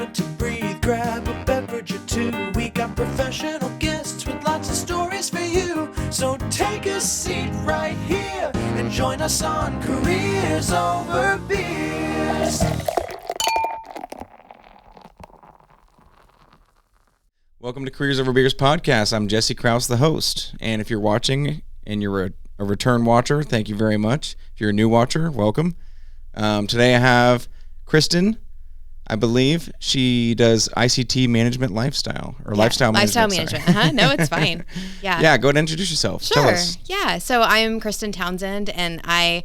moment to breathe, grab a beverage or two. We got professional guests with lots of stories for you. So take a seat right here and join us on Careers Over Beers. Welcome to Careers Over Beers podcast. I'm Jesse Krause, the host. And if you're watching and you're a return watcher, thank you very much. If you're a new watcher, welcome. Today I have Kristen. I believe she does ICT management lifestyle lifestyle management. No, it's fine. Yeah. Yeah, go ahead and introduce yourself. Sure. Tell us. Yeah. So I'm Kristen Townsend, and I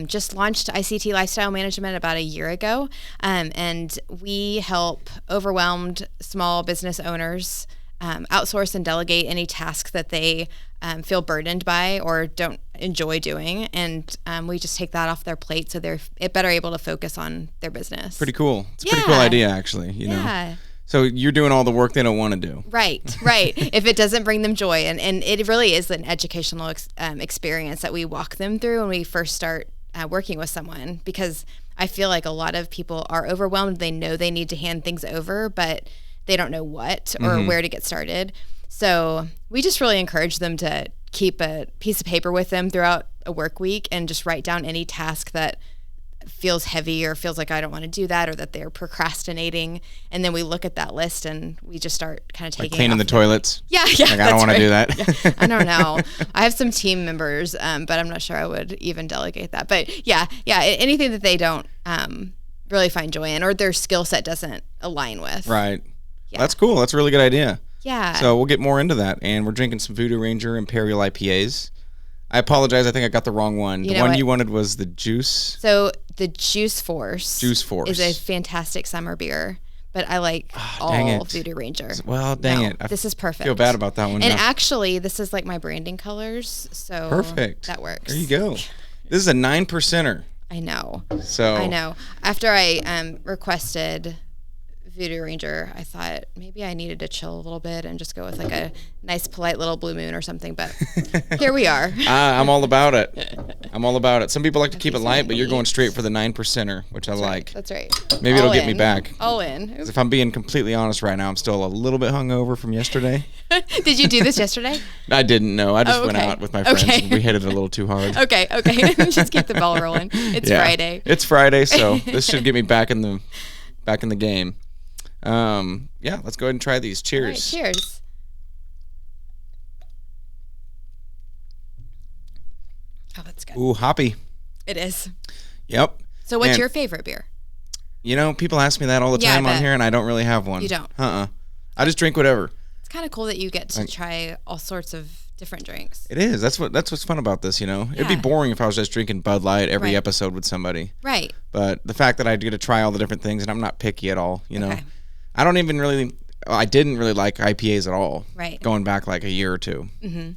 just launched ICT Lifestyle Management about a year ago. And we help overwhelmed small business owners outsource and delegate any task that they feel burdened by or don't enjoy doing, and we just take that off their plate so they're better able to focus on their business. Pretty cool. It's a pretty cool idea, actually. You know. So you're doing all the work they don't want to do. Right. If it doesn't bring them joy, and it really is an educational experience that we walk them through when we first start working with someone, because I feel like a lot of people are overwhelmed. They know they need to hand things over, but they don't know what or where to get started. So we just really encourage them to keep a piece of paper with them throughout a work week and just write down any task that feels heavy or feels like I don't want to do that, or that they're procrastinating. And then we look at that list and we just start kind of taking cleaning the toilets. Yeah. Like, I don't want to do that. Yeah, I don't know. I have some team members, but I'm not sure I would even delegate that. But yeah, anything that they don't really find joy in or their skill set doesn't align with. Right. Yeah. That's cool. That's a really good idea. Yeah. So we'll get more into that. And we're drinking some Voodoo Ranger Imperial IPAs. I apologize. I think I got the wrong one. The one you wanted was the Juice. So the Juice Force. Juice Force is a fantastic summer beer, but I like all Voodoo Ranger. Well, dang it. This is perfect. I feel bad about that one. And actually, this is like my branding colors. So perfect. That works. There you go. This is a 9%er. I know. I know. After I requested Voodoo Ranger, I thought maybe I needed to chill a little bit and just go with like a nice, polite little Blue Moon or something. But here we are. I'm all about it. Some people like to keep it light, but you're going straight for the 9%er, which I like. That's right. Maybe it'll get me back. All in. If I'm being completely honest right now, I'm still a little bit hungover from yesterday. Did you do this yesterday? I didn't know. I just went out with my friends and we hit it a little too hard. Okay. Just keep the ball rolling. It's Friday. It's Friday, so this should get me back in the game. Let's go ahead and try these. Cheers. All right, cheers. Oh, that's good. Ooh, hoppy. It is. Yep. So what's your favorite beer? You know, people ask me that all the time on here, and I don't really have one. You don't? I just drink whatever. It's kind of cool that you get to try all sorts of different drinks. It is. That's what's fun about this, you know? It'd be boring if I was just drinking Bud Light every episode with somebody. Right. But the fact that I get to try all the different things, and I'm not picky at all, you know? I didn't really like IPAs at all. Right. Going back like a year or two. Mm-hmm.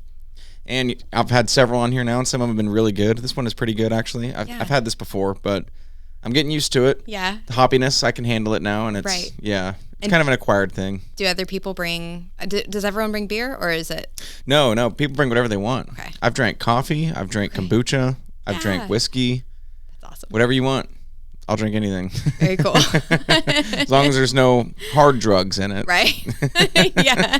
And I've had several on here now, and some of them have been really good. This one is pretty good, actually. I've had this before, but I'm getting used to it. Yeah. The hoppiness, I can handle it now, and it's it's kind of an acquired thing. Do other people bring? Does everyone bring beer, or is it? No. People bring whatever they want. Okay. I've drank coffee. I've drank kombucha. I've drank whiskey. That's awesome. Whatever you want. I'll drink anything. Very cool. As long as there's no hard drugs in it. Right. Yeah.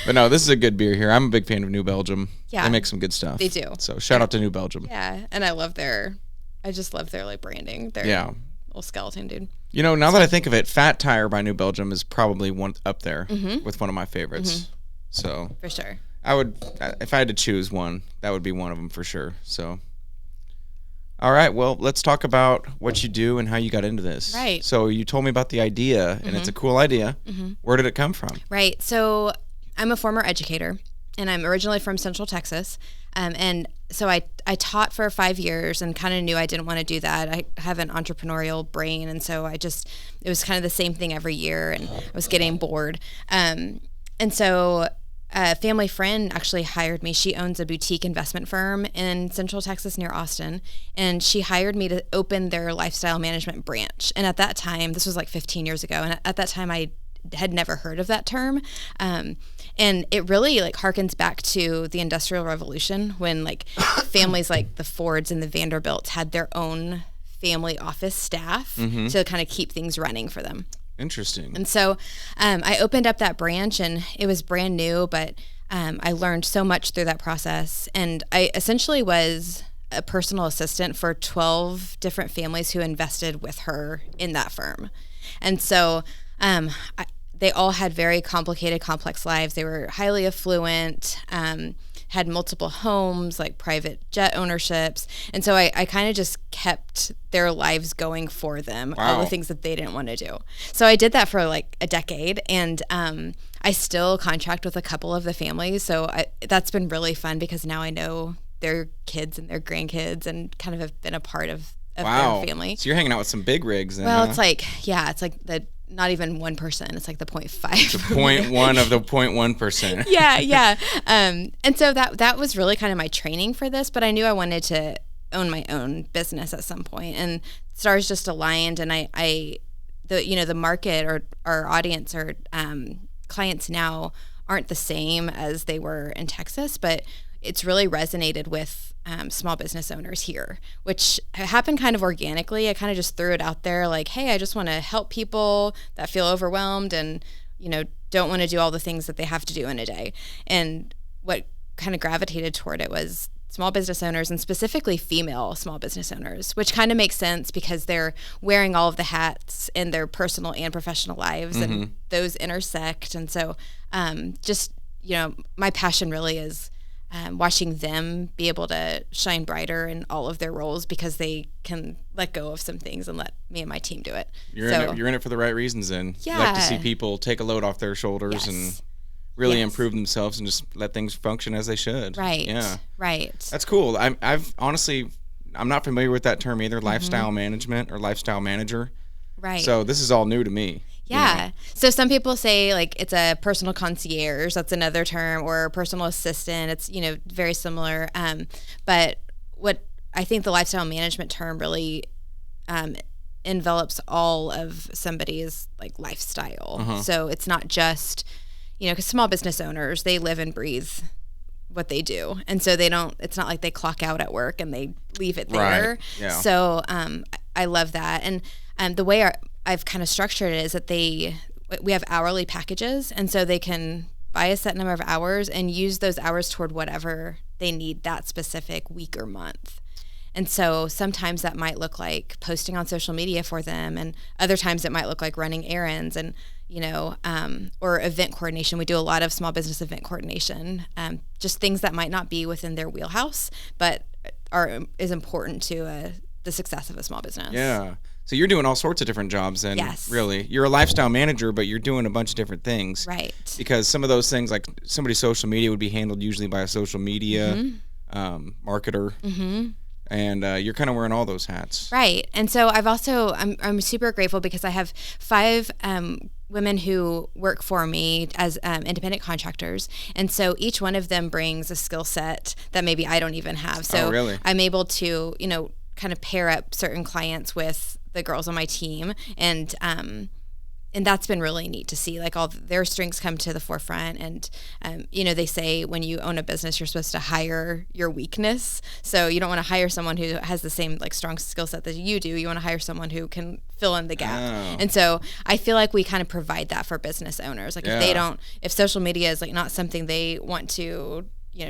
But no, this is a good beer here. I'm a big fan of New Belgium. Yeah. They make some good stuff. They do. So shout out to New Belgium. Yeah. And I just love their like branding. Their little skeleton dude. You know, now that I think of it, Fat Tire by New Belgium is probably one up there with one of my favorites. Mm-hmm. So for sure. I would, if I had to choose one, that would be one of them for sure. So. All right, well, let's talk about what you do and how you got into this. Right. So you told me about the idea, and it's a cool idea. Mm-hmm. Where did it come from? Right. So I'm a former educator, and I'm originally from Central Texas. And so I taught for 5 years and kind of knew I didn't want to do that. I have an entrepreneurial brain, and so it was kind of the same thing every year, and I was getting bored. And so a family friend actually hired me. She owns a boutique investment firm in Central Texas near Austin, and she hired me to open their lifestyle management branch. And at that time, this was like 15 years ago, and at that time I had never heard of that term. And it really like harkens back to the Industrial Revolution when like families like the Fords and the Vanderbilts had their own family office staff to kind of keep things running for them. Interesting. And so I opened up that branch, and it was brand new, but I learned so much through that process. And I essentially was a personal assistant for 12 different families who invested with her in that firm. And so they all had very complicated, complex lives. They were highly affluent, had multiple homes, like private jet ownerships. And so I kind of just kept their lives going for them, all the things that they didn't want to do. So I did that for like a decade, and I still contract with a couple of the families. So that's been really fun because now I know their kids and their grandkids and kind of have been a part of their family. So you're hanging out with some big rigs then. Well, it's like the not even 1%. It's like the 0.5. The 0.1 of the 0.1%. Yeah. And so that was really kind of my training for this, but I knew I wanted to own my own business at some point, and stars just aligned. And the market or our audience or clients now aren't the same as they were in Texas, but it's really resonated with small business owners here, which happened kind of organically. I kind of just threw it out there like, hey, I just want to help people that feel overwhelmed and, don't want to do all the things that they have to do in a day. And what kind of gravitated toward it was small business owners, and specifically female small business owners, which kind of makes sense because they're wearing all of the hats in their personal and professional lives, and those intersect. And so my passion really is watching them be able to shine brighter in all of their roles because they can let go of some things and let me and my team do it. You're in it for the right reasons then. Yeah. You like to see people take a load off their shoulders and really improve themselves and just let things function as they should. Right. Yeah. Right. That's cool. I've honestly, I'm not familiar with that term either, lifestyle management or lifestyle manager. Right. So this is all new to me. Yeah. So some people say like it's a personal concierge. That's another term, or a personal assistant. It's, very similar. But what I think the lifestyle management term really envelops all of somebody's like lifestyle. So it's not just, because small business owners, they live and breathe what they do. And so it's not like they clock out at work and they leave it there. Right. Yeah. So I love that. And the way I've kind of structured it is that we have hourly packages, and so they can buy a set number of hours and use those hours toward whatever they need that specific week or month. And so sometimes that might look like posting on social media for them, and other times it might look like running errands and or event coordination. We do a lot of small business event coordination, just things that might not be within their wheelhouse, but is important to the success of a small business. Yeah. So you're doing all sorts of different jobs then, Yes. really. You're a lifestyle manager, but you're doing a bunch of different things. Right. Because some of those things, like somebody's social media would be handled usually by a social media marketer. And you're kind of wearing all those hats. Right. And so I'm super grateful because I have 5 women who work for me as independent contractors. And so each one of them brings a skill set that maybe I don't even have. So really? I'm able to, kind of pair up certain clients with the girls on my team. And that's been really neat to see, like all their strengths come to the forefront. And, they say when you own a business, you're supposed to hire your weakness. So you don't want to hire someone who has the same like strong skill set that you do. You want to hire someone who can fill in the gap. Oh. And so I feel like we kind of provide that for business owners. Like if social media is like not something they want to,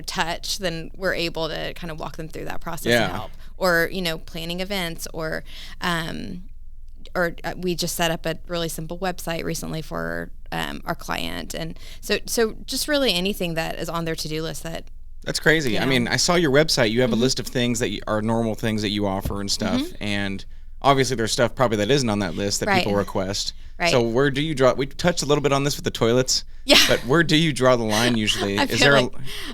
touch, then we're able to kind of walk them through that process and help. Or, planning events or we just set up a really simple website recently for our client. And so just really anything that is on their to-do list That's crazy. I mean, I saw your website. You have a list of things that are normal things that you offer and stuff. And obviously there's stuff probably that isn't on that list that people request. Right. So where do you draw? We touched a little bit on this with the toilets. Yeah. But where do you draw the line usually?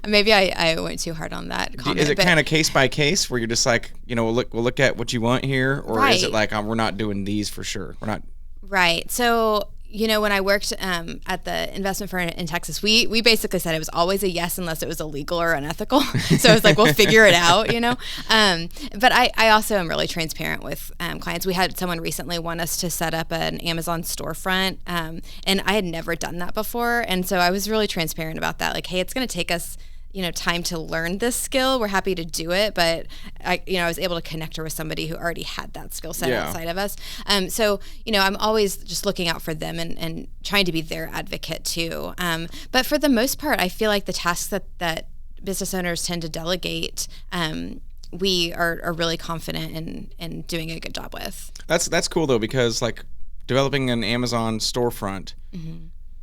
Maybe I went too hard on that comment. Is it kind of case by case where you're just like, we'll look at what you want here? Or is it like, we're not doing these for sure? We're not. Right. So, when I worked at the investment firm in Texas, we basically said it was always a yes unless it was illegal or unethical. So it was like, we'll figure it out, But I also am really transparent with clients. We had someone recently want us to set up an Amazon storefront, and I had never done that before. And so I was really transparent about that. Like, hey, it's going to take us time to learn this skill. We're happy to do it, but I was able to connect her with somebody who already had that skill set outside of us. So, I'm always just looking out for them and trying to be their advocate too. But for the most part, I feel like the tasks that business owners tend to delegate, we are really confident in doing a good job with. That's cool though, because like developing an Amazon storefront,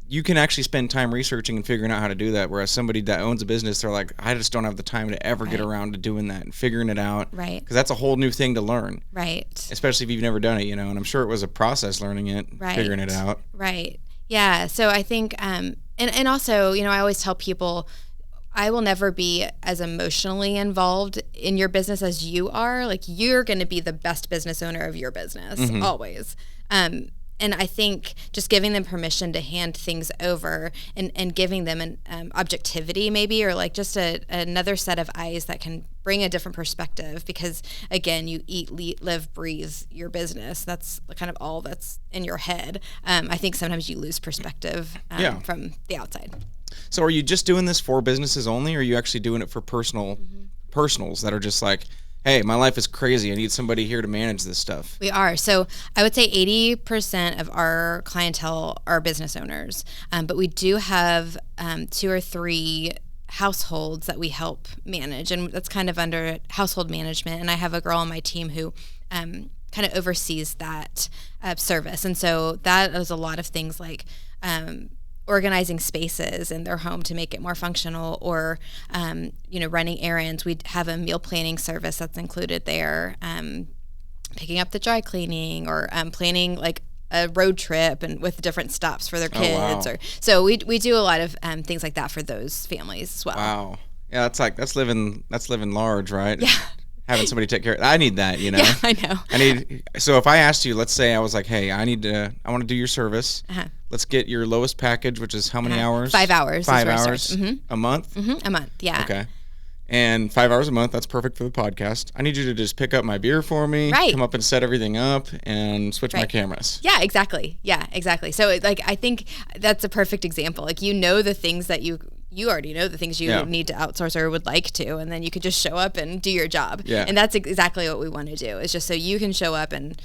you can actually spend time researching and figuring out how to do that. Whereas somebody that owns a business, they're like, I just don't have the time to ever get around to doing that and figuring it out. Right. Because that's a whole new thing to learn. Right. Especially if you've never done it, and I'm sure it was a process learning it, figuring it out. Right. Yeah. So I think, and also, I always tell people, I will never be as emotionally involved in your business as you are. Like, you're going to be the best business owner of your business, always. And I think just giving them permission to hand things over and giving them an objectivity maybe, or like just another set of eyes that can bring a different perspective, because again, you eat, live, breathe your business. That's kind of all that's in your head. I think sometimes you lose perspective from the outside. So are you just doing this for businesses only, or are you actually doing it for personals that are just like, hey, my life is crazy, I need somebody here to manage this stuff? We are. So I would say 80% of our clientele are business owners, but we do have 2 or 3 households that we help manage, and that's kind of under household management. And I have a girl on my team who kind of oversees that service. And so that is a lot of things like organizing spaces in their home to make it more functional, or running errands. We have a meal planning service that's included there, picking up the dry cleaning, or planning like a road trip and with different stops for their kids. Or so we do a lot of things like that for those families as well. Wow. Yeah, that's living large, right? Yeah. Having somebody take care of it. I need that, Yeah, I know. So if I asked you, let's say I was like, hey, I want to do your service. Let's get your lowest package, which is how many hours? 5 hours. 5 hours a month? A month, yeah. Okay. And 5 hours a month, that's perfect for the podcast. I need you to just pick up my beer for me, come up and set everything up, and switch my cameras. Yeah, exactly. So I think that's a perfect example. Like, the things that you already know the things you need to outsource or would like to, and then you could just show up and do your job. Yeah. And that's exactly what we want to do, is just so you can show up and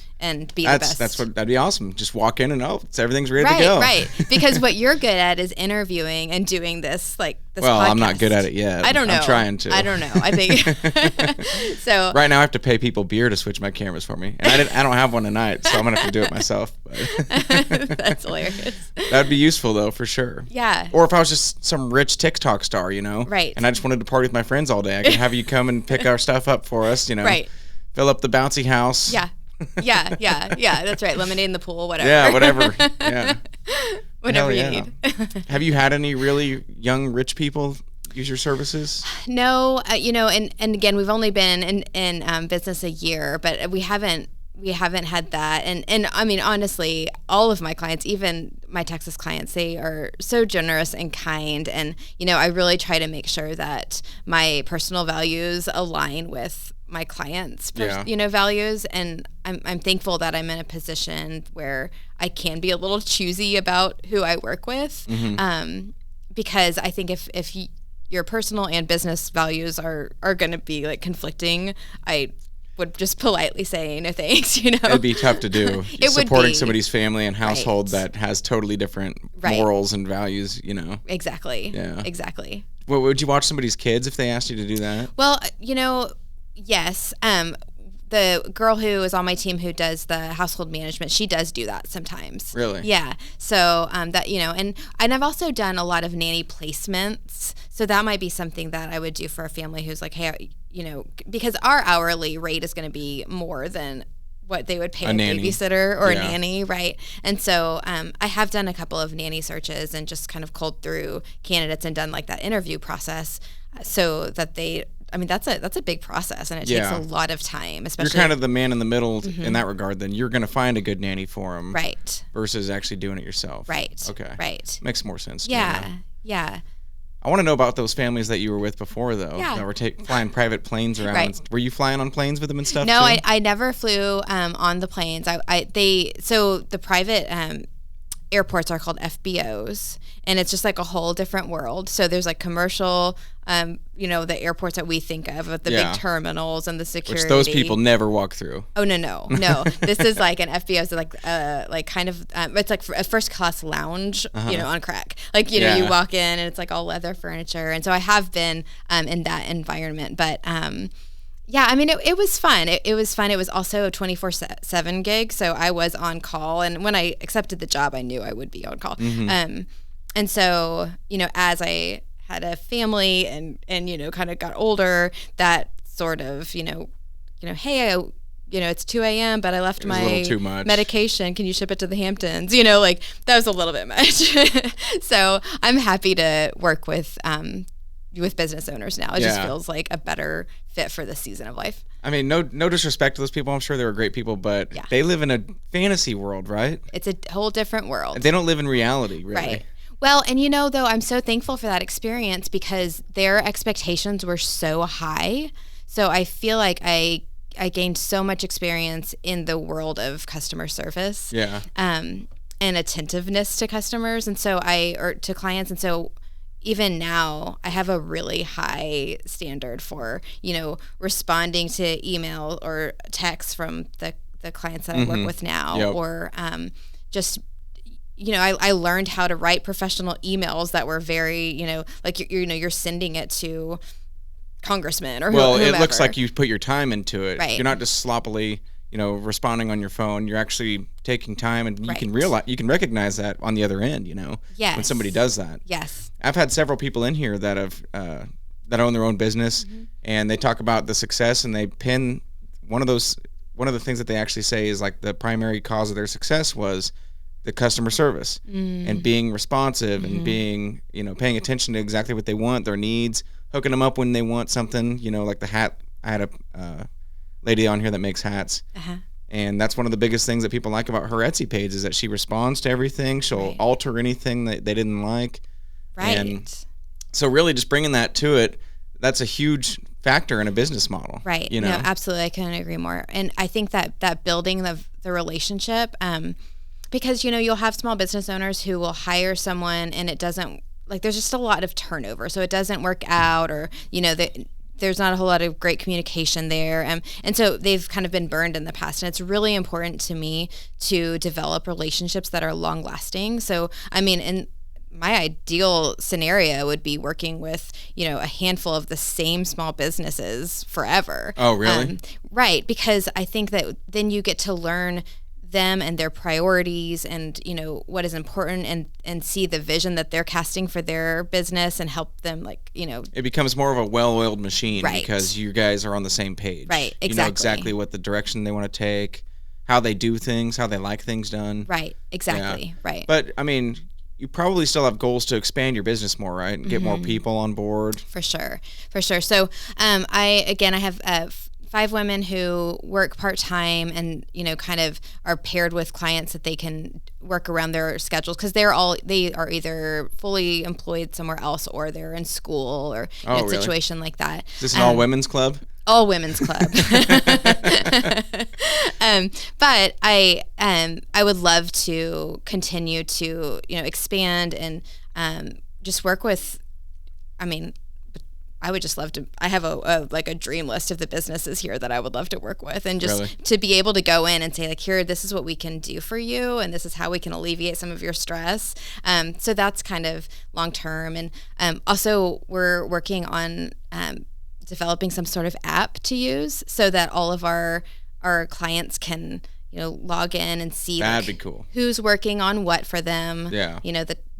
be the best. That'd be awesome. Just walk in and everything's ready to go. Right. Because what you're good at is interviewing and doing this podcast. I'm not good at it yet. I don't know. I'm trying to. I don't know. I think so. Right now I have to pay people beer to switch my cameras for me. And I don't have one tonight, so I'm gonna have to do it myself. That's hilarious. That'd be useful though, for sure. Yeah. Or if I was just some rich TikTok star, Right. And I just wanted to party with my friends all day, I could have you come and pick our stuff up for us, Right. Fill up the bouncy house. Yeah. That's right. Lemonade in the pool, whatever. Yeah, whatever. Yeah. Whatever you need. Have you had any really young rich people use your services? No, and again, we've only been in business a year, but we haven't had that. And I mean, honestly, all of my clients, even my Texas clients, they are so generous and kind. And, I really try to make sure that my personal values align with my clients' values. And I'm thankful that I'm in a position where I can be a little choosy about who I work with. Because I think if your personal and business values are going to be like conflicting, I would just politely say no thanks, It'd be tough to do. It supporting would be. Somebody's family and household that has totally different morals and values, Exactly. Yeah. Exactly. Well, would you watch somebody's kids if they asked you to do that? Well, yes. The girl who is on my team who does the household management, she does do that sometimes. Really? Yeah. So that, and I've also done a lot of nanny placements. So that might be something that I would do for a family who's like, hey, because our hourly rate is going to be more than what they would pay a babysitter or a nanny, right? And so I have done a couple of nanny searches and just kind of culled through candidates and done like that interview process so that that's a big process, and it takes a lot of time. Especially, you're kind of the man in the middle in that regard. Then you're going to find a good nanny for them, right? Versus actually doing it yourself, right? Okay, right. Makes more sense. Yeah. I want to know about those families that you were with before, though. Yeah. That were flying private planes around. Right. Were you flying on planes with them and stuff? No, too? I never flew on the planes. So the private airports are called FBOs, and it's just like a whole different world. So there's like commercial, the airports that we think of with the big terminals and the security. Which those people never walk through. Oh, no. This is like an FBO, so like kind of, it's like a first class lounge, on crack. Like, you walk in and it's like all leather furniture. And so I have been in that environment, but it was fun. It was fun. It was also a 24/7 gig, so I was on call. And when I accepted the job, I knew I would be on call. Mm-hmm. And so, as I had a family and kind of got older, that sort of, hey, it's 2 a.m., but I left my medication. Can you ship it to the Hamptons? Like that was a little bit much. So I'm happy to work with business owners now. It just feels like a better fit for this season of life. I mean, no disrespect to those people. I'm sure they were great people, but they live in a fantasy world, right? It's a whole different world. They don't live in reality, really. Right. Well, and though, I'm so thankful for that experience because their expectations were so high. So I feel like I gained so much experience in the world of customer service. Yeah. And attentiveness to customers or to clients. And so even now I have a really high standard for, responding to email or text from the clients that I work with now, or just, I learned how to write professional emails that were very, like, you're sending it to congressman or whoever. It looks like you put your time into it. Right. You're not just sloppily, responding on your phone. You're actually taking time, and you can recognize that on the other end, when somebody does that. Yes. I've had several people in here that have that own their own business, and they talk about the success, and they pin one of the things that they actually say is like the primary cause of their success was the customer service and being responsive and being, paying attention to exactly what they want, their needs, hooking them up when they want something, like the hat. I had a lady on here that makes hats. And that's one of the biggest things that people like about her Etsy page is that she responds to everything. She'll alter anything that they didn't like. Right. And so really just bringing that to it, that's a huge factor in a business model. Right. No, absolutely. I couldn't agree more. And I think that building the relationship, because, you'll have small business owners who will hire someone and it doesn't, like, there's just a lot of turnover. So it doesn't work out, or, there's not a whole lot of great communication there. And so they've kind of been burned in the past. And it's really important to me to develop relationships that are long lasting. So, I mean, in my ideal scenario would be working with, a handful of the same small businesses forever. Oh, really? Right. Because I think that then you get to learn them and their priorities and, what is important and see the vision that they're casting for their business and help them, like, It becomes more of a well-oiled machine because you guys are on the same page. Right, exactly. You know exactly what the direction they want to take, how they do things, how they like things done. Right, exactly, right. But, I mean, you probably still have goals to expand your business more, right? And get more people on board. For sure. So, I have 5 women who work part-time and, kind of are paired with clients that they can work around their schedules because they are either fully employed somewhere else or they're in school or a situation like that. Is this an all-women's club? All women's club. But I would love to continue to, expand and just work with, I would just love to. I have a dream list of the businesses here that I would love to work with, and just to be able to go in and say, like, here, this is what we can do for you, and this is how we can alleviate some of your stress. So that's kind of long term, and also we're working on developing some sort of app to use so that all of our clients can log in and see that'd be cool. Who's working on what for them. Yeah.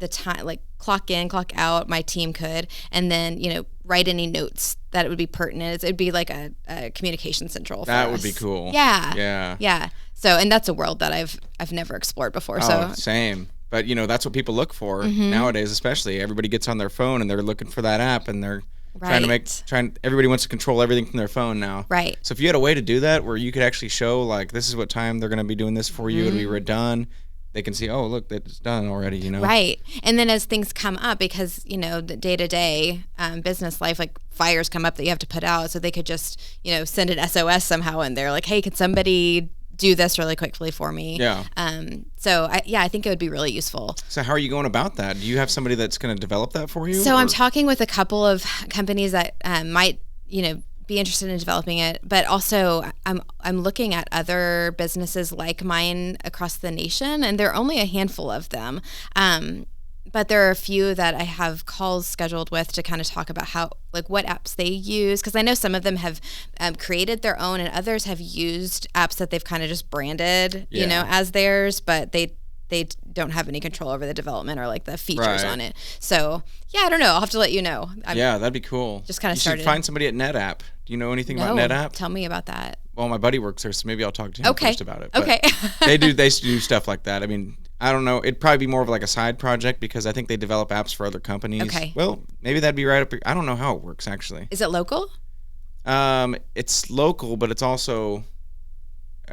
The time, like clock in, clock out, my team could, and then, write any notes that it would be pertinent. It'd be like a communication central for us. Would be cool. Yeah. Yeah. Yeah. So, and that's a world that I've never explored before. So same. But, that's what people look for nowadays, especially. Everybody gets on their phone and they're looking for that app and they're everybody wants to control everything from their phone now. Right. So if you had a way to do that where you could actually show, like, this is what time they're going to be doing this for you, it'll be done, they can see, oh, look, that's done already, Right. And then as things come up, because, the day-to-day business life, like fires come up that you have to put out, so they could just, send an SOS somehow in there, like, hey, could somebody do this really quickly for me. Yeah. So I think it would be really useful. So how are you going about that? Do you have somebody that's going to develop that for you? So I'm talking with a couple of companies that might, be interested in developing it, but also I'm looking at other businesses like mine across the nation, and there are only a handful of them. But there are a few that I have calls scheduled with to kind of talk about how, like, what apps they use. Because I know some of them have created their own, and others have used apps that they've kind of just branded, as theirs, but they don't have any control over the development or like the features on it. So yeah, I don't know. I'll have to let you know. That'd be cool. Just kind of started. You should find somebody at NetApp. Do you know anything about NetApp? Tell me about that. Well, my buddy works there, so maybe I'll talk to him first about it. But okay. they do stuff like that. I mean, I don't know. It'd probably be more of like a side project because I think they develop apps for other companies. Okay. Well, maybe that'd be right up. I don't know how it works actually. Is it local? It's local, but it's also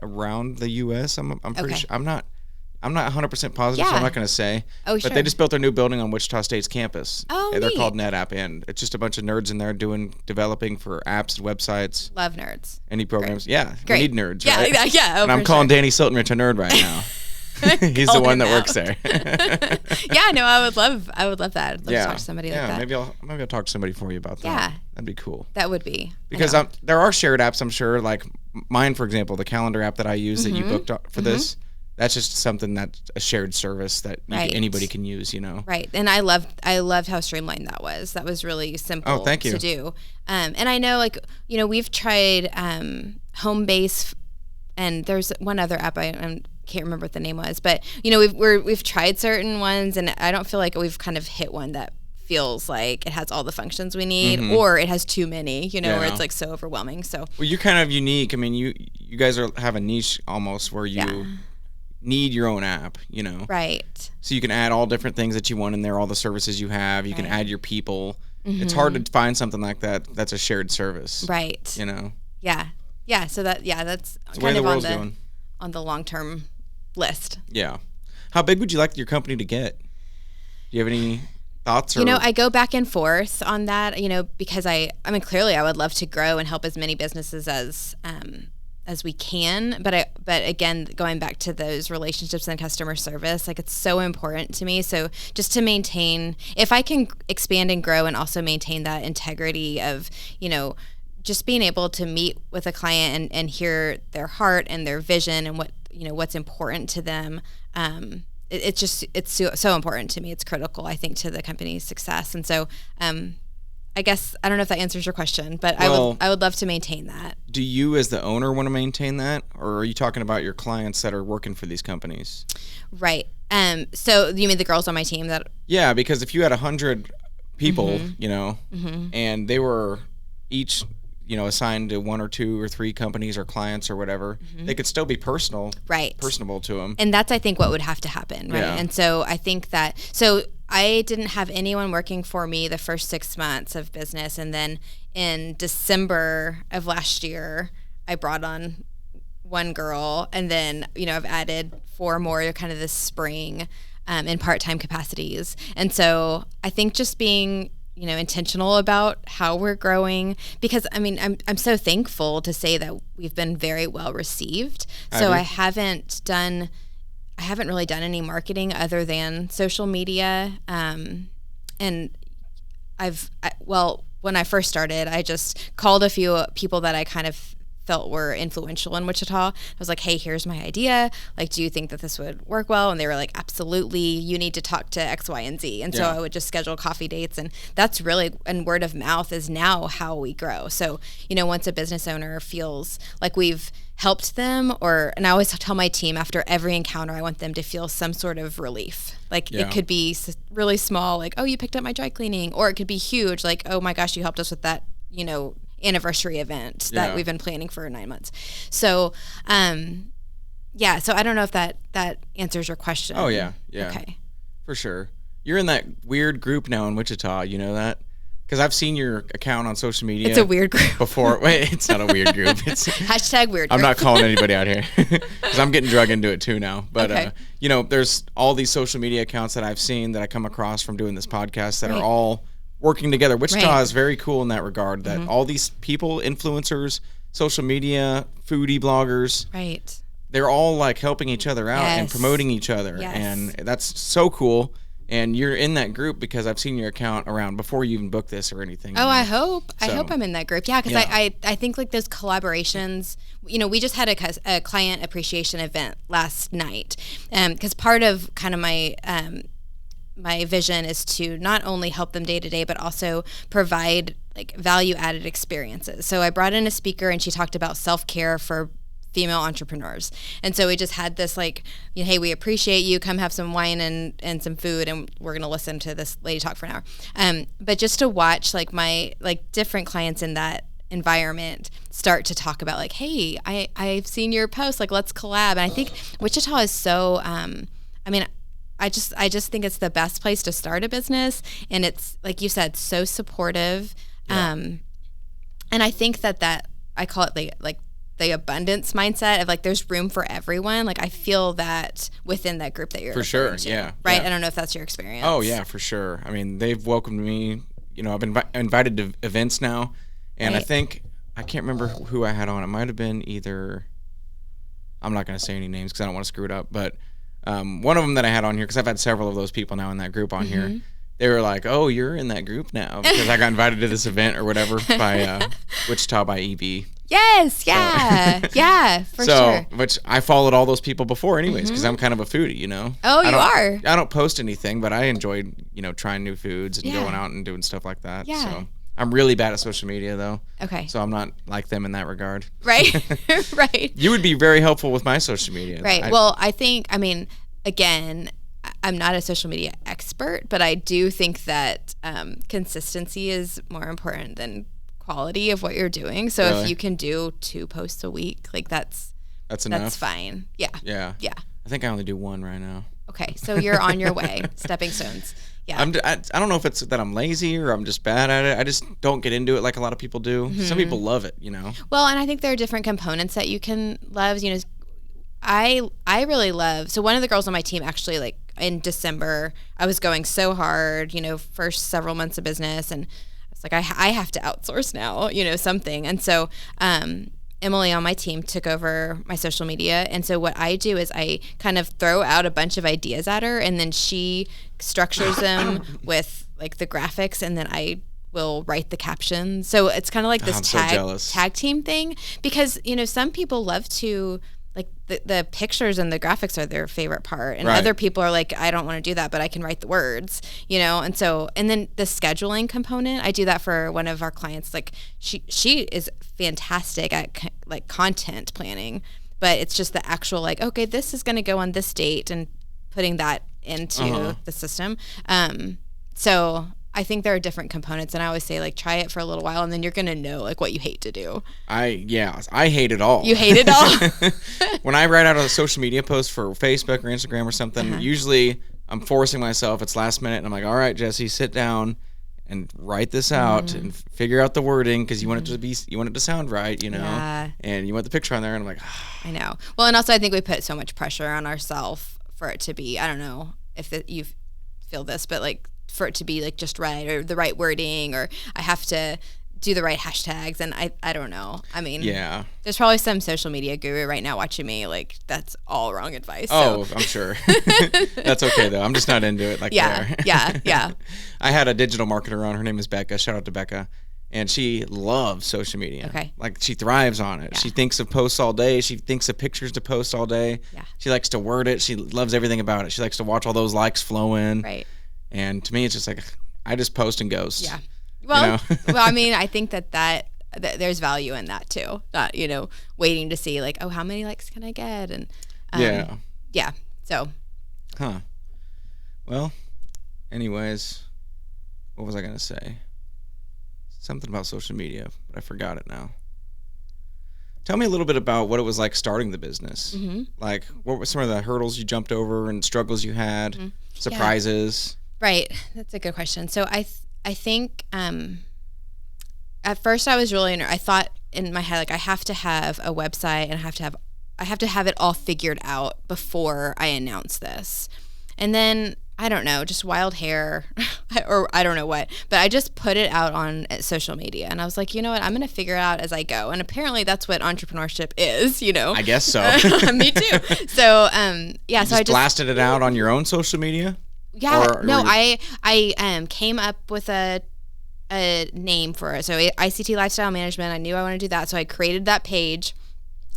around the U.S. I'm pretty sure. I'm not 100% positive, so I'm not going to say. Oh, sure. But they just built their new building on Wichita State's campus. Oh, They're neat. called NetApp, and it's just a bunch of nerds in there developing for apps and websites. Love nerds. Any programs. Great. Yeah, Great. we need nerds, Yeah, right? yeah. And I'm calling Danny Siltonrich a nerd right now. He's the one that works there. Yeah, no, I would love that. I'd love to talk to somebody like that. Maybe I'll talk to somebody for you about that. Yeah. That'd be cool. That would be. Because there are shared apps, I'm sure, like mine, for example, the calendar app that I use that you booked for this. That's just something that's a shared service that anybody can use, Right. And I loved how streamlined that was. That was really simple to do. And I know, like, we've tried Homebase, and there's one other app I can't remember what the name was, but we've tried certain ones, and I don't feel like we've kind of hit one that feels like it has all the functions we need, or it has too many, where it's like so overwhelming. So you're kind of unique. I mean, you guys have a niche almost where you need your own app, Right. So you can add all different things that you want in there, all the services you have. You can add your people. It's hard to find something like that that's a shared service. Right. Yeah. Yeah. So that's kind of on the long-term list. Yeah. How big would you like your company to get? Do you have any thoughts? I go back and forth on that, because I mean, clearly I would love to grow and help as many businesses as we can, but again, going back to those relationships and customer service, like, it's so important to me. So just to maintain, if I can expand and grow and also maintain that integrity of, just being able to meet with a client and hear their heart and their vision and what's important to them. It's so important to me. It's critical, I think, to the company's success. And so, I guess I don't know if that answers your question, but I would love to maintain that. Do you, as the owner, want to maintain that, or are you talking about your clients that are working for these companies? Right. So you mean the girls on my team that? Yeah, because if you had 100 people, and they were each, assigned to one or two or three companies or clients or whatever, they could still be personable to them. And that's, I think, what would have to happen, right? Yeah. And so I think so I didn't have anyone working for me the first 6 months of business. And then in December of last year, I brought on one girl. And then, I've added 4 more kind of this spring in part-time capacities. And so I think just being, intentional about how we're growing, because I mean, I'm so thankful to say that we've been very well received. So I haven't really done any marketing other than social media. And when I first started, I just called a few people that I kind of felt were influential in Wichita. I was like, hey, here's my idea. Like, do you think that this would work well? And they were like, absolutely. You need to talk to X, Y, and Z. And so I would just schedule coffee dates. And that's really, and word of mouth is now how we grow. So, once a business owner feels like we've helped them, and I always tell my team after every encounter, I want them to feel some sort of relief. Like, it could be really small, like, oh, you picked up my dry cleaning. Or it could be huge, like, oh my gosh, you helped us with that, anniversary event that we've been planning for 9 months. So, so I don't know if that answers your question. Oh, yeah. Okay. For sure. You're in that weird group now in Wichita, you know that? Because I've seen your account on social media. It's a weird group. Before. Wait, it's not a weird group. It's hashtag weird group. I'm not calling anybody out here because I'm getting drug into it too now. But, there's all these social media accounts that I've seen that I come across from doing this podcast that are all working together. Wichita is very cool in that regard, that all these people, influencers, social media, foodie bloggers, they're all like helping each other out and Yes. promoting each other. Yes. And that's so cool. And you're in that group because I've seen your account around before you even booked this or anything. Oh, I hope So- I'm in that group. Yeah, because Yeah. I think like those collaborations. We just had a client appreciation event last night, because part of kind of my vision is to not only help them day to day, but also provide like value added experiences. So I brought in a speaker, and she talked about self-care for female entrepreneurs. And so we just had this like, hey, we appreciate you. Come have some wine and some food, and we're going to listen to this lady talk for an hour. But just to watch like my like different clients in that environment start to talk about like, hey, I've seen your post, like let's collab. And I think Wichita is so, I just think it's the best place to start a business, and it's like you said, so supportive. Yeah. And I think that I call it like the abundance mindset of like there's room for everyone. Like I feel that within that group that you're For sure, referring to, yeah, right. yeah. I don't know if that's your experience. Oh yeah, for sure. I mean, they've welcomed me. I've been invited to events now, and I Right. think I can't remember who I had on. It might have been either. I'm not going to say any names because I don't want to screw it up. But one of them that I had on here, because I've had several of those people now in that group on here. They were like, "Oh, you're in that group now," because I got invited to this event or whatever by Wichita by EB. Yes, yeah, yeah, for sure. Which I followed all those people before, anyways, because I'm kind of a foodie, Oh, I you don't- are? I don't post anything, but I enjoyed, trying new foods and Yeah. going out and doing stuff like that. Yeah. So I'm really bad at social media, though. Okay. So I'm not like them in that regard. Right, right. You would be very helpful with my social media. Right. Well, I think, again, I'm not a social media expert, but I do think that consistency is more important than quality of what you're doing. So Really? if you can do 2 posts a week, like that's enough. that's fine. Yeah. Yeah. Yeah. I think I only do one right now. Okay. So you're on your way. Stepping stones. Yeah. I don't know if it's that I'm lazy or I'm just bad at it. I just don't get into it like a lot of people do. Mm-hmm. Some people love it, Well, and I think there are different components that you can love. I really love. So one of the girls on my team actually, like in December, I was going so hard. First several months of business, and I was like, I have to outsource now. Something. And so Emily on my team took over my social media, and so what I do is I kind of throw out a bunch of ideas at her, and then she structures them with like the graphics, and then I will write the captions. So it's kind of like this I'm so jealous. tag team thing, because some people love to like the pictures and the graphics are their favorite part, and Right. other people are like, I don't want to do that, but I can write the words, and so, and then the scheduling component, I do that for one of our clients. Like she is fantastic at like content planning, but it's just the actual like, okay, this is going to go on this date, and putting that into the system. So I think there are different components, and I always say like try it for a little while, and then you're gonna know like what you hate to do. I hate it all. You hate it all. When I write out a social media post for Facebook or Instagram or something, usually I'm forcing myself. It's last minute, and I'm like, all right, Jesse, sit down and write this out and figure out the wording, because you want it to sound right, Yeah. and you want the picture on there, and I'm like, I know. Well, and also I think we put so much pressure on ourselves for it to be, I don't know if you feel this, but like for it to be like just right, or the right wording, or I have to do the right hashtags, and I don't know. I mean, yeah. there's probably some social media guru right now watching me like that's all wrong advice. Oh, So. I'm sure. That's okay though. I'm just not into it like they Yeah, are. yeah. I had a digital marketer on. Her name is Becca. Shout out to Becca. And she loves social media. Okay. Like she thrives on it. Yeah. She thinks of posts all day. She thinks of pictures to post all day. Yeah. She likes to word it. She loves everything about it. She likes to watch all those likes flow in. Right. And to me, it's just like, I just post and ghost. Yeah. Well, know? I mean, I think that there's value in that too. Not, waiting to see like, oh, how many likes can I get? And Yeah. yeah. So Huh. Well, anyways, what was I going to say? Something about social media, but I forgot it now. Tell me a little bit about what it was like starting the business. Mm-hmm. Like, what were some of the hurdles you jumped over and struggles you had, surprises? right, that's a good question. So I think at first I was really I thought in my head like I have to have a website, and I have to have it all figured out before I announce this. And then I don't know, just wild hair or I don't know what, but I just put it out on social media and I was like, you know what, I'm going to figure it out as I go. And apparently that's what entrepreneurship is, you know. I guess so. Me too. So, yeah, so I just blasted it out on your own social media? Yeah, I came up with a name for it. So ICT Lifestyle Management, I knew I wanted to do that. So I created that page.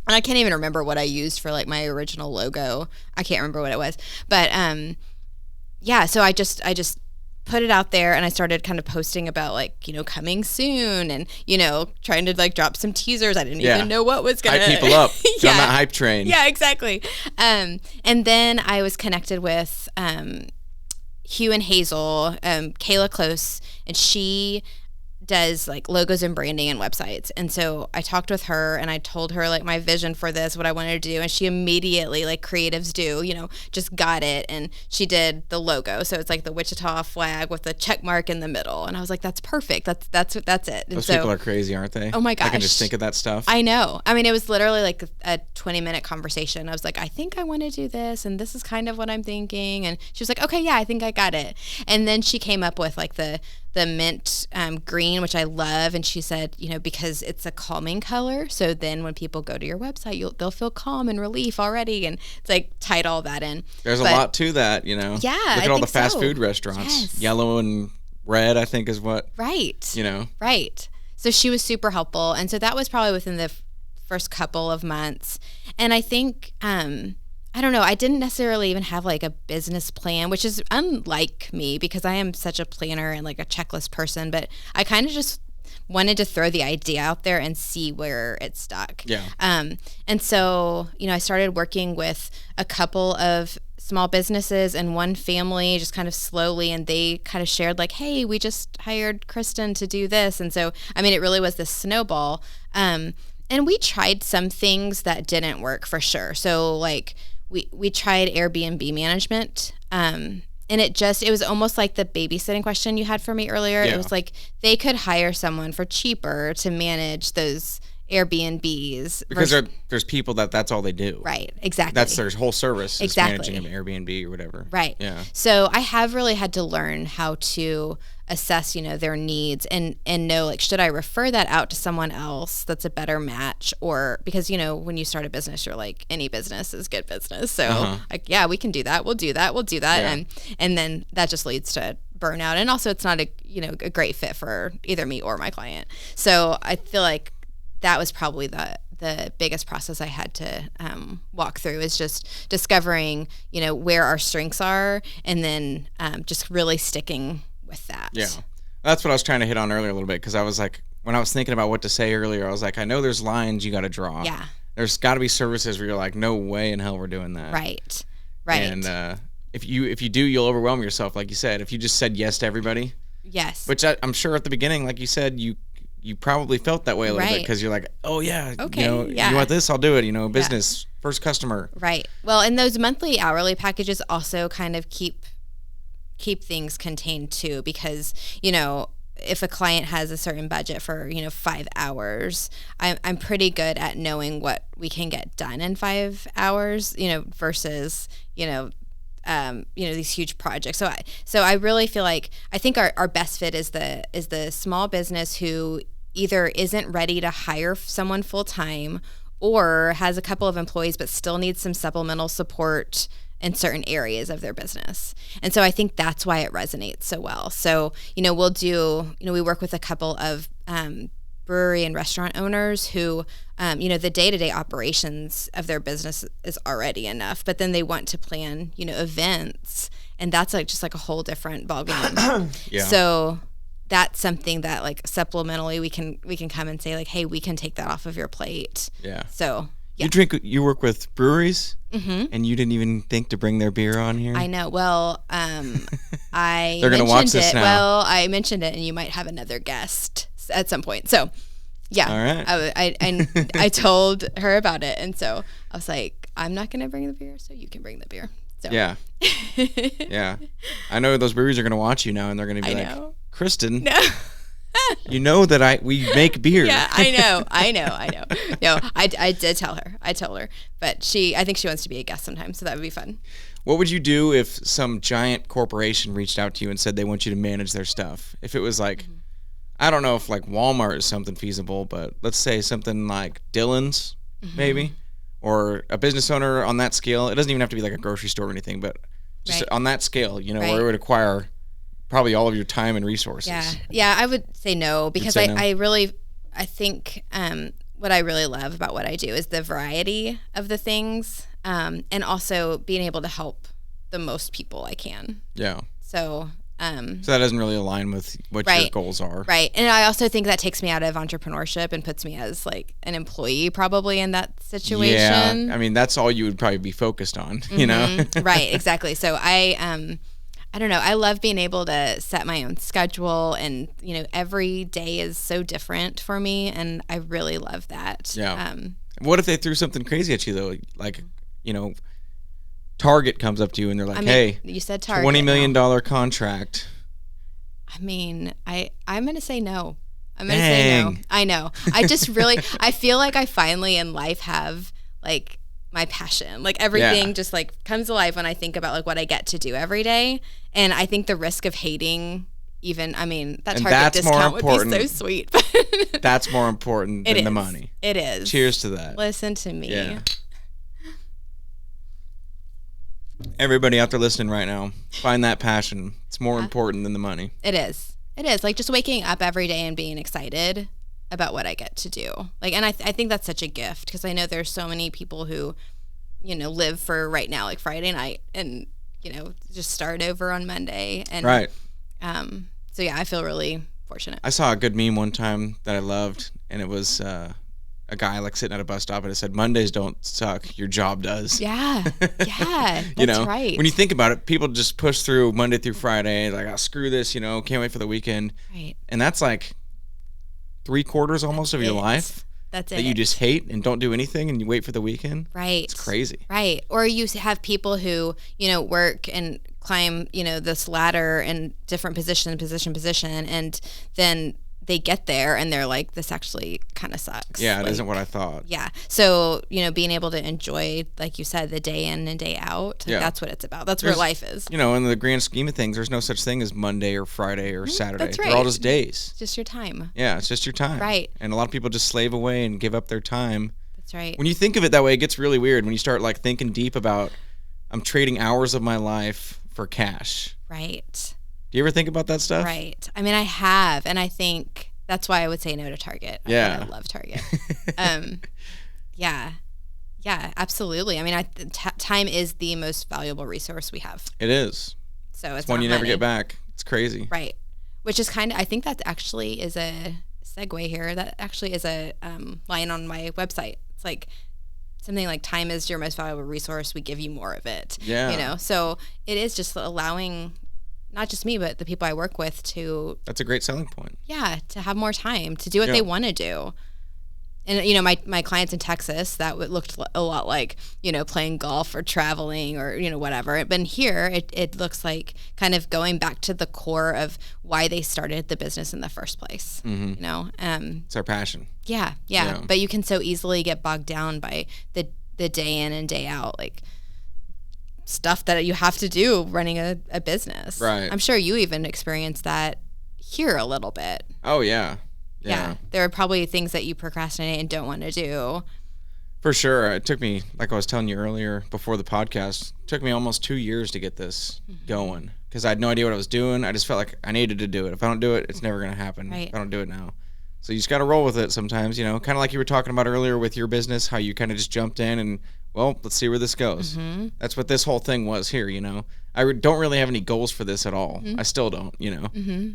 And I can't even remember what I used for like my original logo. I can't remember what it was. But yeah, so I just put it out there and I started kind of posting about like, you know, coming soon and, you know, trying to like drop some teasers. I didn't even know what was going to hype people up. Get on that hype train. Yeah, exactly. And then I was connected with Hugh and Hazel, Kayla Close, and she does like logos and branding and websites. And so I talked with her and I told her like my vision for this, what I wanted to do. And she immediately, like creatives do, you know, just got it. And she did the logo. So it's like the Wichita flag with the check mark in the middle. And I was like, that's perfect. That's it. And those people are crazy, aren't they? Oh my gosh. I can just think of that stuff. I know. I mean, it was literally like a 20-minute conversation. I was like, I think I want to do this. And this is kind of what I'm thinking. And she was like, okay, yeah, I think I got it. And then she came up with like the mint green, which I love. And she said, you know, because it's a calming color. So then when people go to your website, they'll feel calm and relief already. And it's like tied all that in. There's a lot to that, you know. Yeah. Look at all the fast food restaurants. Yes. Yellow and red, I think is what. Right. You know. Right. So she was super helpful. And so that was probably within the first couple of months. And I think, I don't know, I didn't necessarily even have like a business plan, which is unlike me because I am such a planner and like a checklist person, but I kind of just wanted to throw the idea out there and see where it stuck. Yeah. And so, you know, I started working with a couple of small businesses and one family just kind of slowly, and they kind of shared like, hey, we just hired Kristen to do this. And so, I mean, it really was this snowball. And we tried some things that didn't work for sure. So like, we tried Airbnb management, and it was almost like the babysitting question you had for me earlier. Yeah. It was like they could hire someone for cheaper to manage those Airbnbs. Because there's people that's all they do. Right, exactly. That's their whole service is Exactly. managing an Airbnb or whatever. Right. Yeah. So I have really had to learn how to assess, you know, their needs and know, like, should I refer that out to someone else that's a better match? Or because, you know, when you start a business, you're like, any business is good business. So like, yeah, we can do that. We'll do that. Yeah. And then that just leads to burnout. And also it's not a great fit for either me or my client. So I feel like that was probably the biggest process I had to walk through, is just discovering, you know, where our strengths are, and then just really sticking with that. Yeah. That's what I was trying to hit on earlier a little bit, because I was like, when I was thinking about what to say earlier, I was like, I know there's lines you got to draw. Yeah. There's got to be services where you're like, no way in hell we're doing that. Right. And if you do, you'll overwhelm yourself, like you said. If you just said yes to everybody. Yes. Which I'm sure at the beginning, like you said, you probably felt that way a little bit, because you're like, oh yeah, okay, you know, yeah. you want this, I'll do it. You know, business, first customer. Right. Well, and those monthly hourly packages also kind of keep things contained too, because, you know, if a client has a certain budget for, you know, 5 hours, I'm pretty good at knowing what we can get done in 5 hours, you know, versus, you know, these huge projects. So I really feel like, I think our best fit is the small business who either isn't ready to hire someone full time, or has a couple of employees but still needs some supplemental support in certain areas of their business. And so I think that's why it resonates so well. So, you know, we work with a couple of brewery and restaurant owners who, you know, the day-to-day operations of their business is already enough, but then they want to plan, you know, events, and that's like just like a whole different ballgame. Yeah. So that's something that like supplementally we can come and say like, hey, we can take that off of your plate. Yeah. So yeah. You work with breweries, and you didn't even think to bring their beer on here? I know. Well, I They're gonna watch this now. Well, I mentioned it, and you might have another guest at some point. So, yeah. All right. I told her about it, and so I was like, I'm not gonna bring the beer, so you can bring the beer. So. Yeah. Yeah. I know those breweries are gonna watch you now, and they're gonna be like, Kristen. No. You know that we make beer. Yeah, I know. No, I did tell her. I told her, but I think she wants to be a guest sometime, so that would be fun. What would you do if some giant corporation reached out to you and said they want you to manage their stuff? If it was like, I don't know if like Walmart is something feasible, but let's say something like Dillon's, maybe, or a business owner on that scale. It doesn't even have to be like a grocery store or anything, but just on that scale, you know, where it would acquire probably all of your time and resources. Yeah, I would say no, because say no? I think what I really love about what I do is the variety of the things, and also being able to help the most people I can. Yeah. So that doesn't really align with what your goals are. Right. And I also think that takes me out of entrepreneurship and puts me as like an employee probably in that situation. Yeah. I mean, that's all you would probably be focused on, you know? Right. Exactly. So I don't know. I love being able to set my own schedule, and, you know, every day is so different for me, and I really love that. Yeah. What if they threw something crazy at you though? Like, you know, Target comes up to you and they're like, "Hey, you said Target, $20 million contract." I mean, I'm going to say no. I'm going to say no. I know. I just really, I feel like I finally in life have like my passion. Like everything just like comes alive when I think about like what I get to do every day. And I think the risk of hating even, I mean, that Target discount would be so sweet. That's more important than the money. It is. Cheers to that. Listen to me. Yeah. Everybody out there listening right now, find that passion. It's more important than the money. It is. It is. Like just waking up every day and being excited about what I get to do. Like, and I think that's such a gift, because I know there's so many people who, you know, live for right now, like Friday night, and, you know, just start over on Monday. And right. So yeah, I feel really fortunate. I saw a good meme one time that I loved, and it was a guy like sitting at a bus stop, and it said, "Mondays don't suck, your job does." Yeah. Yeah. You know, that's right. When you think about it, people just push through Monday through Friday, like, "Oh, screw this, you know, can't wait for the weekend." Right. And that's like 3/4 almost of your life. That's it. That you just hate and don't do anything, and you wait for the weekend. Right. It's crazy. Right. Or you have people who, you know, work and climb, you know, this ladder in different position, and then they get there and they're like, this actually kind of sucks. Yeah, like, it isn't what I thought. Yeah. So, you know, being able to enjoy, like you said, the day in and day out, like, that's what it's about. That's where life is. You know, in the grand scheme of things, there's no such thing as Monday or Friday or Saturday. That's right. They're all just days. It's just your time. Yeah, it's just your time. Right. And a lot of people just slave away and give up their time. That's right. When you think of it that way, it gets really weird when you start like thinking deep about, I'm trading hours of my life for cash. Right. Do you ever think about that stuff? Right. I mean, I have, and I think that's why I would say no to Target. Yeah. I love Target. Yeah. Yeah, absolutely. I mean, time is the most valuable resource we have. It is. So it's one not you money. never get back. It's crazy. Right. Which is kind of, I think that actually is a segue here. That actually is a line on my website. It's like something like, time is your most valuable resource. We give you more of it. Yeah. You know, so it is just allowing not just me, but the people I work with to... That's a great selling point. Yeah, to have more time, to do what they want to do. And, you know, my clients in Texas, that looked a lot like, you know, playing golf or traveling or, you know, whatever. But here, it looks like kind of going back to the core of why they started the business in the first place, you know? It's our passion. Yeah. But you can so easily get bogged down by the day in and day out, like... stuff that you have to do running a business. Right. I'm sure you even experienced that here a little bit. Oh, yeah. Yeah. There are probably things that you procrastinate and don't want to do. For sure. It took me, like I was telling you earlier before the podcast, it took me almost 2 years to get this going, because I had no idea what I was doing. I just felt like I needed to do it. If I don't do it, it's never going to happen. Right. If I don't do it now. So you just got to roll with it sometimes, you know, kind of like you were talking about earlier with your business, how you kind of just jumped in and, well, let's see where this goes. That's what this whole thing was here, you know. I don't really have any goals for this at all. I still don't, you know.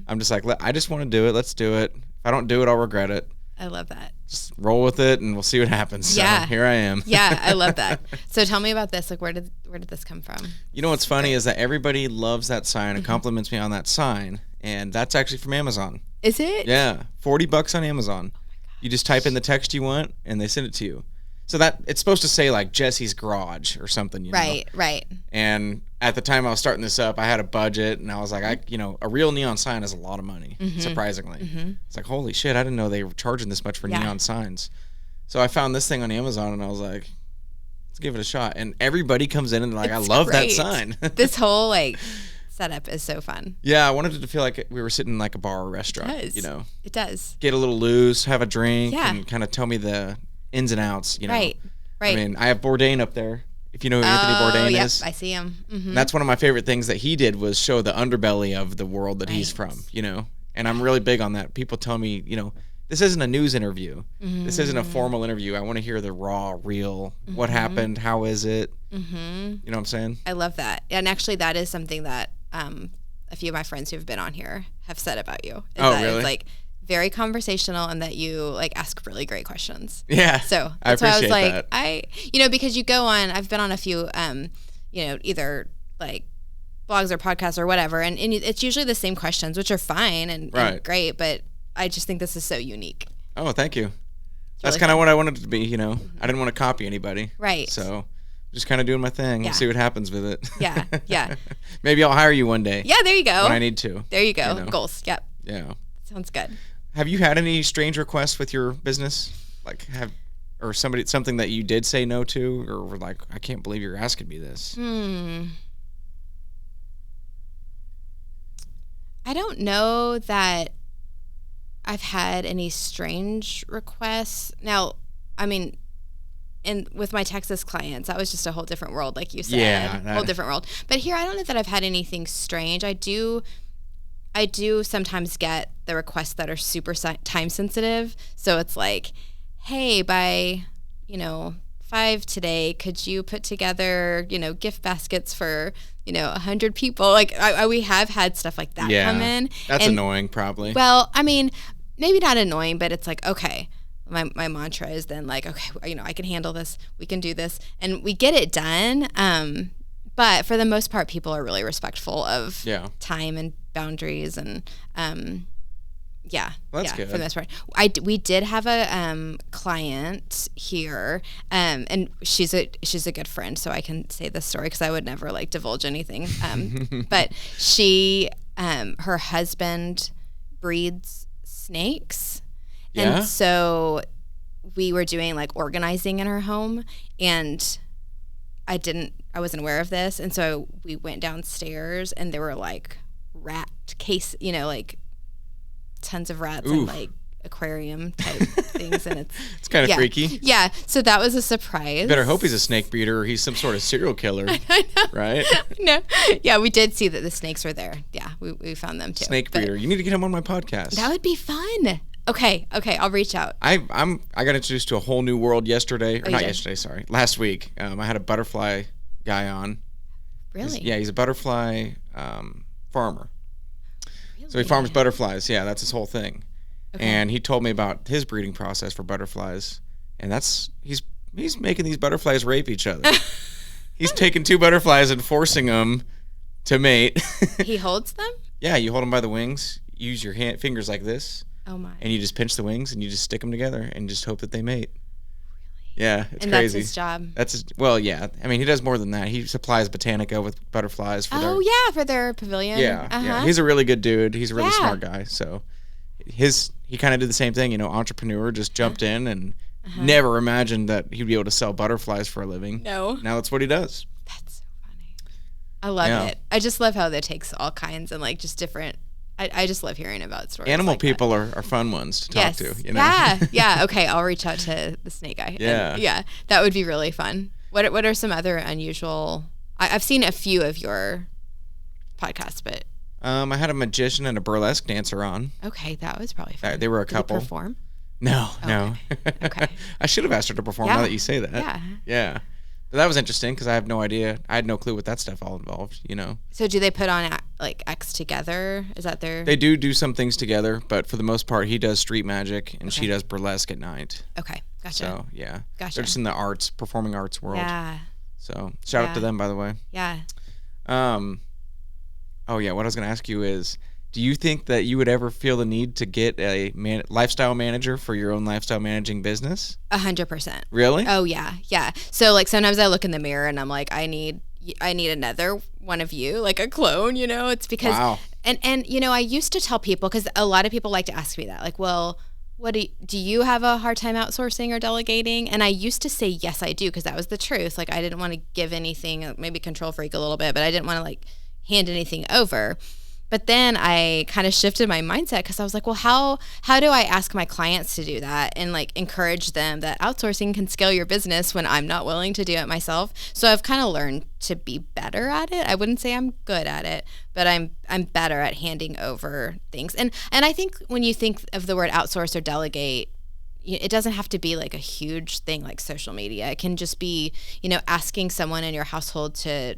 I'm just like, I just want to do it. Let's do it. If I don't do it, I'll regret it. I love that. Just roll with it and we'll see what happens. Yeah. So here I am. Yeah, I love that. So tell me about this. Like, where did this come from? You know what's funny is that everybody loves that sign and compliments me on that sign, and that's actually from Amazon. Is it? Yeah, $40 on Amazon. You just type in the text you want, and they send it to you. So that it's supposed to say like Jesse's Garage or something, you know? Right. And at the time I was starting this up, I had a budget, and I was like, a real neon sign is a lot of money, surprisingly. It's like, holy shit, I didn't know they were charging this much for neon signs. So I found this thing on Amazon, and I was like, let's give it a shot. And everybody comes in and they're like, It's I love great. that sign. This whole like setup is so fun. Yeah, I wanted it to feel like we were sitting in like a bar or restaurant, It does. you know. It does. Get a little loose, have a drink, Yeah. and kind of tell me the ins and outs, you know. Right. I mean, I have Bourdain up there. If you know who Anthony Bourdain yep, is. I see him. Mm-hmm. That's one of my favorite things that he did was show the underbelly of the world that he's Right. from, you know. And I'm really big on that. People tell me, you know, this isn't a news interview. This isn't a formal interview. I want to hear the raw, real, what happened, how is it? You know what I'm saying? I love that. And actually, that is something that a few of my friends who've been on here have said about you. Is that Really? It's like very conversational and that you like ask really great questions. Yeah. So I that's why I was appreciate like, that. because you go on, I've been on a few, either like blogs or podcasts or whatever, and it's usually the same questions, which are fine and great, but I just think this is so unique. Oh, thank you. That's really kind of fun. what I wanted it to be, you know. I didn't want to copy anybody. Right. So just kind of doing my thing. Yeah. We'll see what happens with it. Yeah, yeah. Maybe I'll hire you one day. Yeah, there you go. When I need to. There you go. You know. Goals. Yep. Yeah. Sounds good. Have you had any strange requests with your business? Like something that you did say no to, or were like, I can't believe you're asking me this? I don't know that I've had any strange requests. Now, I mean, and with my Texas clients, that was just a whole different world, like you said. Yeah, whole different world. But here, I don't know that I've had anything strange. I do sometimes get the requests that are super time sensitive. So it's like, hey, by 5 today, could you put together gift baskets for 100 people? Like we have had stuff like that come in. That's annoying, probably. Well, I mean, maybe not annoying, but it's like, okay. My mantra is then like, okay, I can handle this. We can do this, and we get it done. But for the most part, people are really respectful of time and boundaries, and That's good. for the most part. We did have a client here, and she's a good friend, so I can say this story because I would never like divulge anything. But she, her husband breeds snakes. Yeah. And so we were doing like organizing in her home, and I wasn't aware of this. And so we went downstairs, and there were like rat case, like tons of rats and like aquarium type things. And it's kind of freaky. Yeah. So that was a surprise. Better hope he's a snake breeder or he's some sort of serial killer. I know. Right? No. Yeah, we did see that the snakes were there. Yeah, we found them too. Snake breeder. You need to get him on my podcast. That would be fun. Okay, I'll reach out. I got introduced to a whole new world yesterday, or not did? yesterday, sorry, last week. I had a butterfly guy on. Really? He's a butterfly farmer. Really? So he farms butterflies. Yeah, that's his whole thing. Okay. And he told me about his breeding process for butterflies, and he's making these butterflies rape each other. He's taking 2 butterflies and forcing them to mate. He holds them? Yeah, you hold them by the wings. Use your fingers like this. Oh my. And you just pinch the wings and you just stick them together and just hope that they mate. Yeah, it's and crazy. that's his job. Well, yeah. I mean, he does more than that. He supplies Botanica with butterflies for For their pavilion. Yeah, Uh-huh. yeah. He's a really good dude. He's a really Yeah. smart guy. So he kind of did the same thing, entrepreneur, just jumped in and never imagined that he'd be able to sell butterflies for a living. No. Now that's what he does. That's so funny. I love it. I just love how that takes all kinds and like just different. I just love hearing about stories. Animal like people are fun ones to talk to. Yeah. Yeah. Okay. I'll reach out to the snake guy. Yeah. Yeah. That would be really fun. What are some other unusual? I've seen a few of your podcasts, but I had a magician and a burlesque dancer on. okay, that was probably fun. They were a Did he couple. perform? No. Okay. I should have asked her to perform Yeah. now that you say that. Yeah. Yeah. But that was interesting because I have no idea. I had no clue what that stuff all involved, So do they put on like acts together? Is that their? They do some things together, but for the most part, he does street magic and she does burlesque at night. Okay. Gotcha. So, yeah. Gotcha. They're just in the performing arts world. Yeah. So, shout out to them, by the way. Yeah. Oh, yeah. What I was going to ask you is, do you think that you would ever feel the need to get a lifestyle manager for your own lifestyle managing business? 100%. Really? Oh yeah, yeah. So like sometimes I look in the mirror and I'm like, I need another one of you, like a clone. It's because Wow. and I used to tell people because a lot of people like to ask me that, like, well, do you have a hard time outsourcing or delegating? And I used to say, yes, I do, because that was the truth. Like, I didn't want to give anything, maybe control freak a little bit, but I didn't want to like hand anything over. But then I kind of shifted my mindset because I was like, well, how do I ask my clients to do that and like encourage them that outsourcing can scale your business when I'm not willing to do it myself? So I've kind of learned to be better at it. I wouldn't say I'm good at it, but I'm better at handing over things. And I think when you think of the word outsource or delegate, it doesn't have to be like a huge thing like social media. It can just be, asking someone in your household to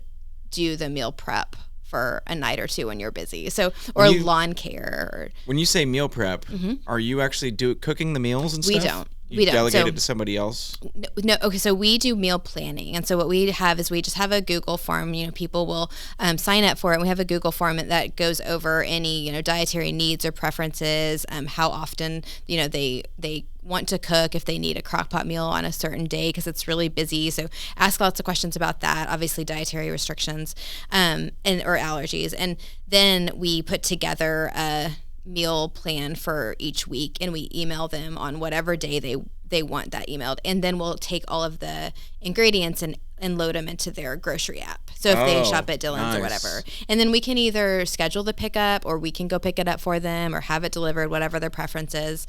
do the meal prep for a night or two when you're busy. So, or lawn care. When you say meal prep, are you actually cooking the meals and stuff? We don't. You delegate it to somebody else? No. Okay. So we do meal planning. And so what we have is we just have a Google form, people will sign up for it. And we have a Google form that goes over any, dietary needs or preferences, how often, they want to cook, if they need a crock pot meal on a certain day because it's really busy. So ask lots of questions about that, obviously dietary restrictions or allergies. And then we put together a meal plan for each week and we email them on whatever day they want that emailed. And then we'll take all of the ingredients and load them into their grocery app. So if they shop at Dillon's or whatever. And then we can either schedule the pickup or we can go pick it up for them or have it delivered, whatever their preference is.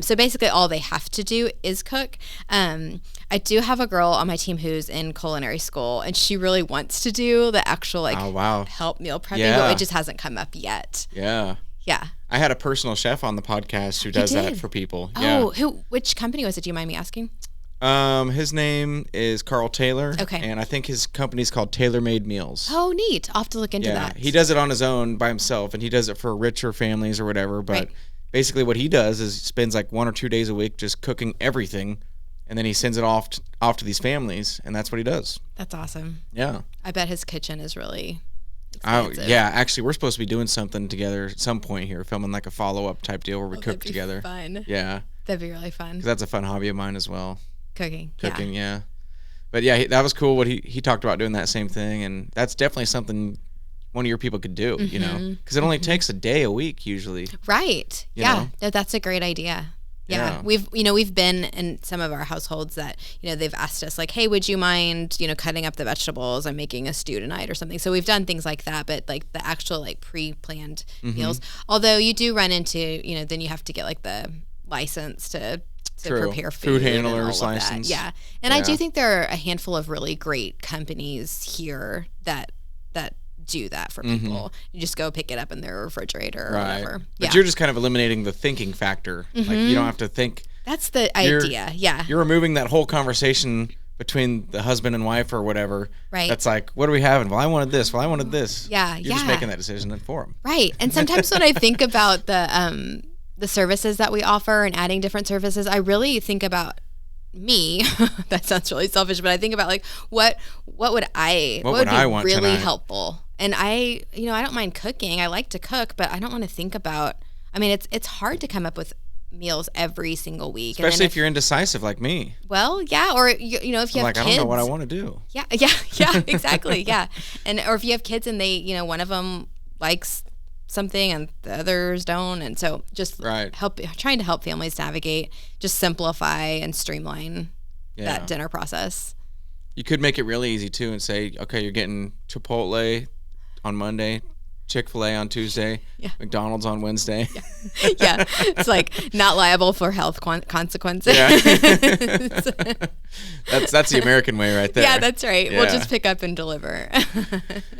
So basically all they have to do is cook. I do have a girl on my team who's in culinary school and she really wants to do the actual help meal prepping, but it just hasn't come up yet. Yeah. Yeah. I had a personal chef on the podcast who does that for people. Oh, which company was it? Do you mind me asking? His name is Carl Taylor. Okay. And I think his company's called Tailor Made Meals. Oh, neat. I'll have to look into that. He does it on his own by himself, and he does it for richer families or whatever. But basically what he does is spends like 1 or 2 days a week just cooking everything, and then he sends it off to these families, and that's what he does. That's awesome. Yeah. I bet his kitchen is really expensive. Yeah, actually, we're supposed to be doing something together at some point here, filming like a follow-up type deal where we cook together. Fun. Yeah. That'd be really fun. 'Cause that's a fun hobby of mine as well. Cooking, yeah. But yeah, that was cool what he talked about doing that same thing, and that's definitely something one of your people could do, because it only takes a day a week usually. Right. You know? That's a great idea. Yeah. We've been in some of our households that, they've asked us like, hey, would you mind, cutting up the vegetables? I'm making a stew tonight or something. So we've done things like that, but like the actual like pre-planned meals, although you do run into, then you have to get like the license to prepare food handler's license. Yeah. And I do think there are a handful of really great companies here that do that for people. You just go pick it up in their refrigerator or whatever. But you're just kind of eliminating the thinking factor. Like you don't have to think. That's the idea. Yeah. You're removing that whole conversation between the husband and wife or whatever. Right. That's like, what are we having? Well, I wanted this. Well, I wanted this. Yeah. You're just making that decision for them. Right. And sometimes when I think about the services that we offer and adding different services, I really think about me. That sounds really selfish, but I think about like what would be want really tonight? helpful. And I don't mind cooking. I like to cook, but I don't want to think about. I mean, it's hard to come up with meals every single week, especially if you're indecisive like me. Well, yeah, or if you have kids, I don't know what I want to do. Yeah, exactly, yeah, or if you have kids and they, one of them likes something and the others don't, and so just trying to help families navigate, just simplify and streamline that dinner process. You could make it really easy too and say, okay, you're getting Chipotle on Monday, Chick-fil-A on Tuesday, McDonald's on Wednesday. Yeah. It's like not liable for health consequences. Yeah. That's the American way right there. Yeah, that's right. Yeah. We'll just pick up and deliver.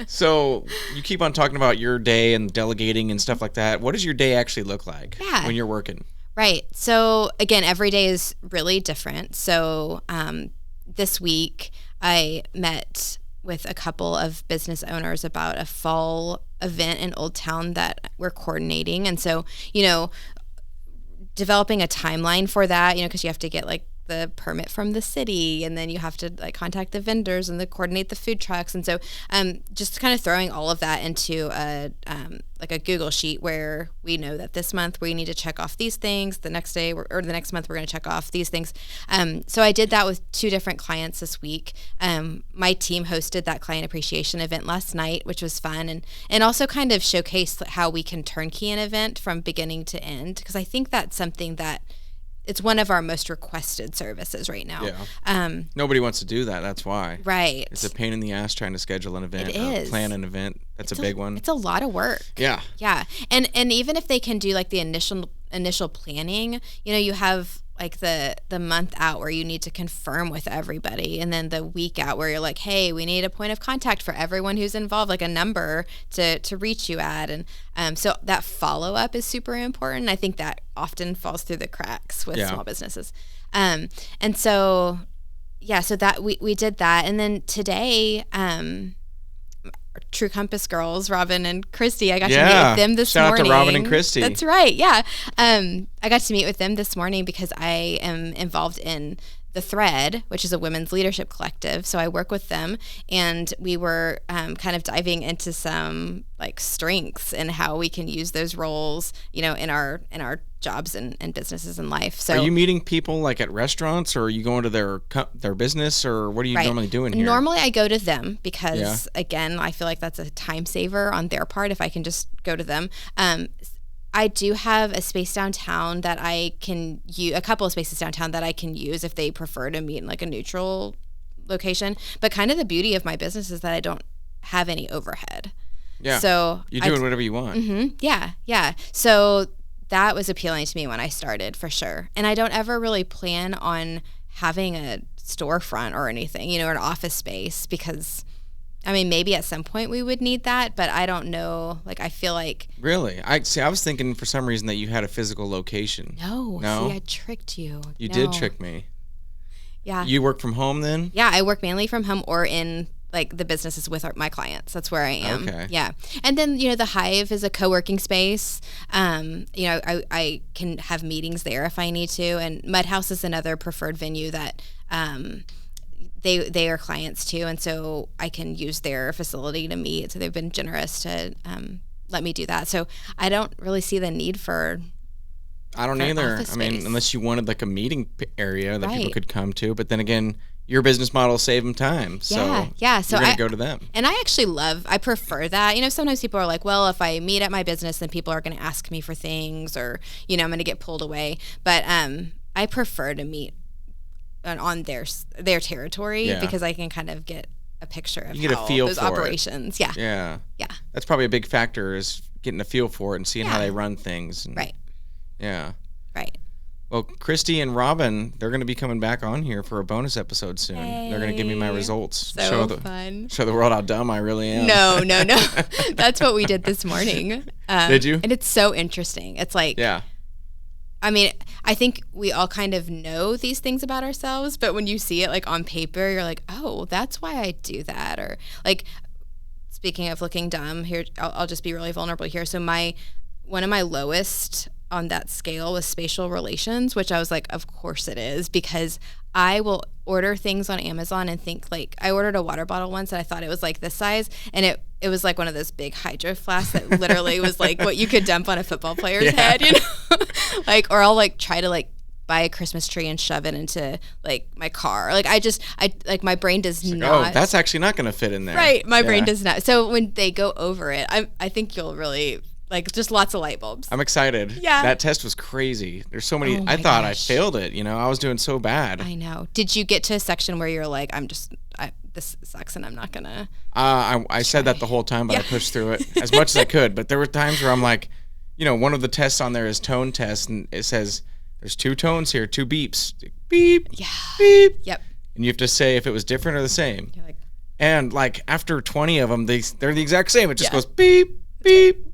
So you keep on talking about your day and delegating and stuff like that. What does your day actually look like when you're working? Right. So again, every day is really different. So this week I met with a couple of business owners about a fall event in Old Town that we're coordinating. And so, developing a timeline for that, because you have to get like the permit from the city, and then you have to like contact the vendors and coordinate the food trucks. And so just kind of throwing all of that into a Google sheet where we know that this month we need to check off these things, the next day or the next month we're going to check off these things. So I did that with 2 different clients this week. My team hosted that client appreciation event last night, which was fun, and also kind of showcased how we can turnkey an event from beginning to end, because I think that's something that it's one of our most requested services right now. Yeah. Nobody wants to do that. That's why. Right. It's a pain in the ass trying to schedule an event It or is. plan an event. That's a big one. It's a lot of work. Yeah. Yeah. And even if they can do like the initial planning, you have like the month out where you need to confirm with everybody, and then the week out where you're like, hey, we need a point of contact for everyone who's involved, like a number to reach you at. And so that follow-up is super important. I think that often falls through the cracks with small businesses. And so, so that we did that. And then today, True Compass girls, Robin and Christy, I got to meet with them this morning. Shout out to Robin and Christy. That's right. Yeah. I got to meet with them this morning because I am involved in The Thread, which is a women's leadership collective. So I work with them, and we were kind of diving into some like strengths and how we can use those roles, in our jobs and businesses in life. So are you meeting people like at restaurants, or are you going to their business, or what are you normally doing here? Normally I go to them because again, I feel like that's a time saver on their part if I can just go to them. I do have a space downtown that I can use, a couple of spaces downtown that I can use if they prefer to meet in like a neutral location. But kind of the beauty of my business is that I don't have any overhead. Yeah. So you're doing whatever you want. Mm-hmm, yeah. So that was appealing to me when I started, for sure. And I don't ever really plan on having a storefront or anything, an office space, because maybe at some point we would need that, but I don't know. Like, I feel like... Really? I was thinking for some reason that you had a physical location. No? See, I tricked you. You did trick me. Yeah. You work from home then? Yeah, I work mainly from home or in like the businesses with my clients. That's where I am. Okay. Yeah. And then, the Hive is a co-working space. I can have meetings there if I need to. And Mud House is another preferred venue that they are clients too. And so I can use their facility to meet. So they've been generous to let me do that. So I don't really see the need for... I don't either. Unless you wanted like a meeting area that people could come to. But then again, your business model save them time. So yeah. So you're going to go to them. And I actually I prefer that. Sometimes people are like, well, if I meet at my business, then people are going to ask me for things, or, I'm going to get pulled away. But I prefer to meet on their territory because I can kind of get a picture of you get how a feel those for operations. It. Yeah. That's probably a big factor, is getting a feel for it and seeing how they run things. And, yeah. Right. Well, Christy and Robin, they're going to be coming back on here for a bonus episode soon. Hey. They're going to give me my results. Fun. Show the world how dumb I really am. No. That's what we did this morning. Did you? And it's so interesting. It's like... Yeah. I think we all kind of know these things about ourselves, but when you see it like on paper, you're like, oh, that's why I do that. Or like, speaking of looking dumb here, I'll just be really vulnerable here. So one of my lowest on that scale was spatial relations, which I was like, of course it is, because I will order things on Amazon and think like, I ordered a water bottle once and I thought it was like this size, and it was like one of those big hydro flasks that literally was like what you could dump on a football player's head, like, or I'll like try to like buy a Christmas tree and shove it into like my car. Like I like my brain does not. Oh, that's actually not going to fit in there. Right. My brain does not. So when they go over it, I think you'll really like just lots of light bulbs. I'm excited. Yeah. That test was crazy. There's so many. I thought I failed it. I was doing so bad. I know. Did you get to a section where you're like, this sucks and I'm not going to. I said that the whole time, but I pushed through it as much as I could. But there were times where I'm like, one of the tests on there is tone test, and it says there's 2 tones here, 2 beeps. Beep. Yeah. Beep. Yep. And you have to say if it was different or the same. You're like, and like after 20 of them, they're the exact same. It just goes beep, beep.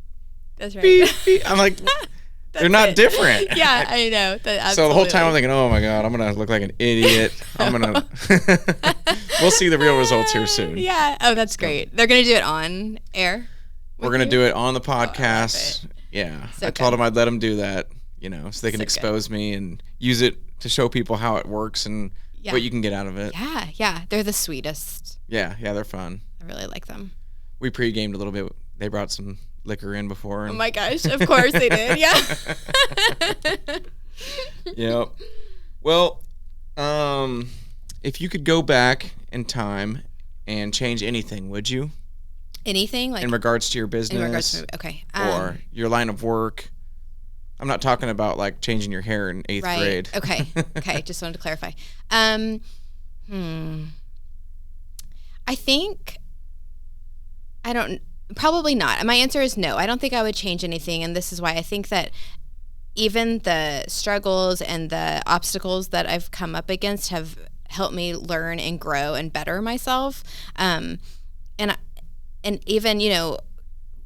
That's right. Beep, beep. I'm like, they're not different. Yeah, I know. So the whole time I'm thinking, oh my God, I'm going to look like an idiot. We'll see the real results here soon. Yeah. Oh, that's great. They're going to do it on air? We're going to do it on the podcast. Yeah. So I told them I'd let them do that, so they can expose me and use it to show people how it works and what you can get out of it. Yeah. They're the sweetest. Yeah, they're fun. I really like them. We pre-gamed a little bit. They brought some liquor in before. Oh my gosh, of course they did. Yeah. Yep. Well, if you could go back in time and change anything, would you? Anything? Like in regards to your business? In regards to, okay. Or your line of work? I'm not talking about like changing your hair in 8th grade. Okay. Okay. Just wanted to clarify. I think probably not. My answer is no. I don't think I would change anything. And this is why I think that even the struggles and the obstacles that I've come up against have helped me learn and grow and better myself. And even,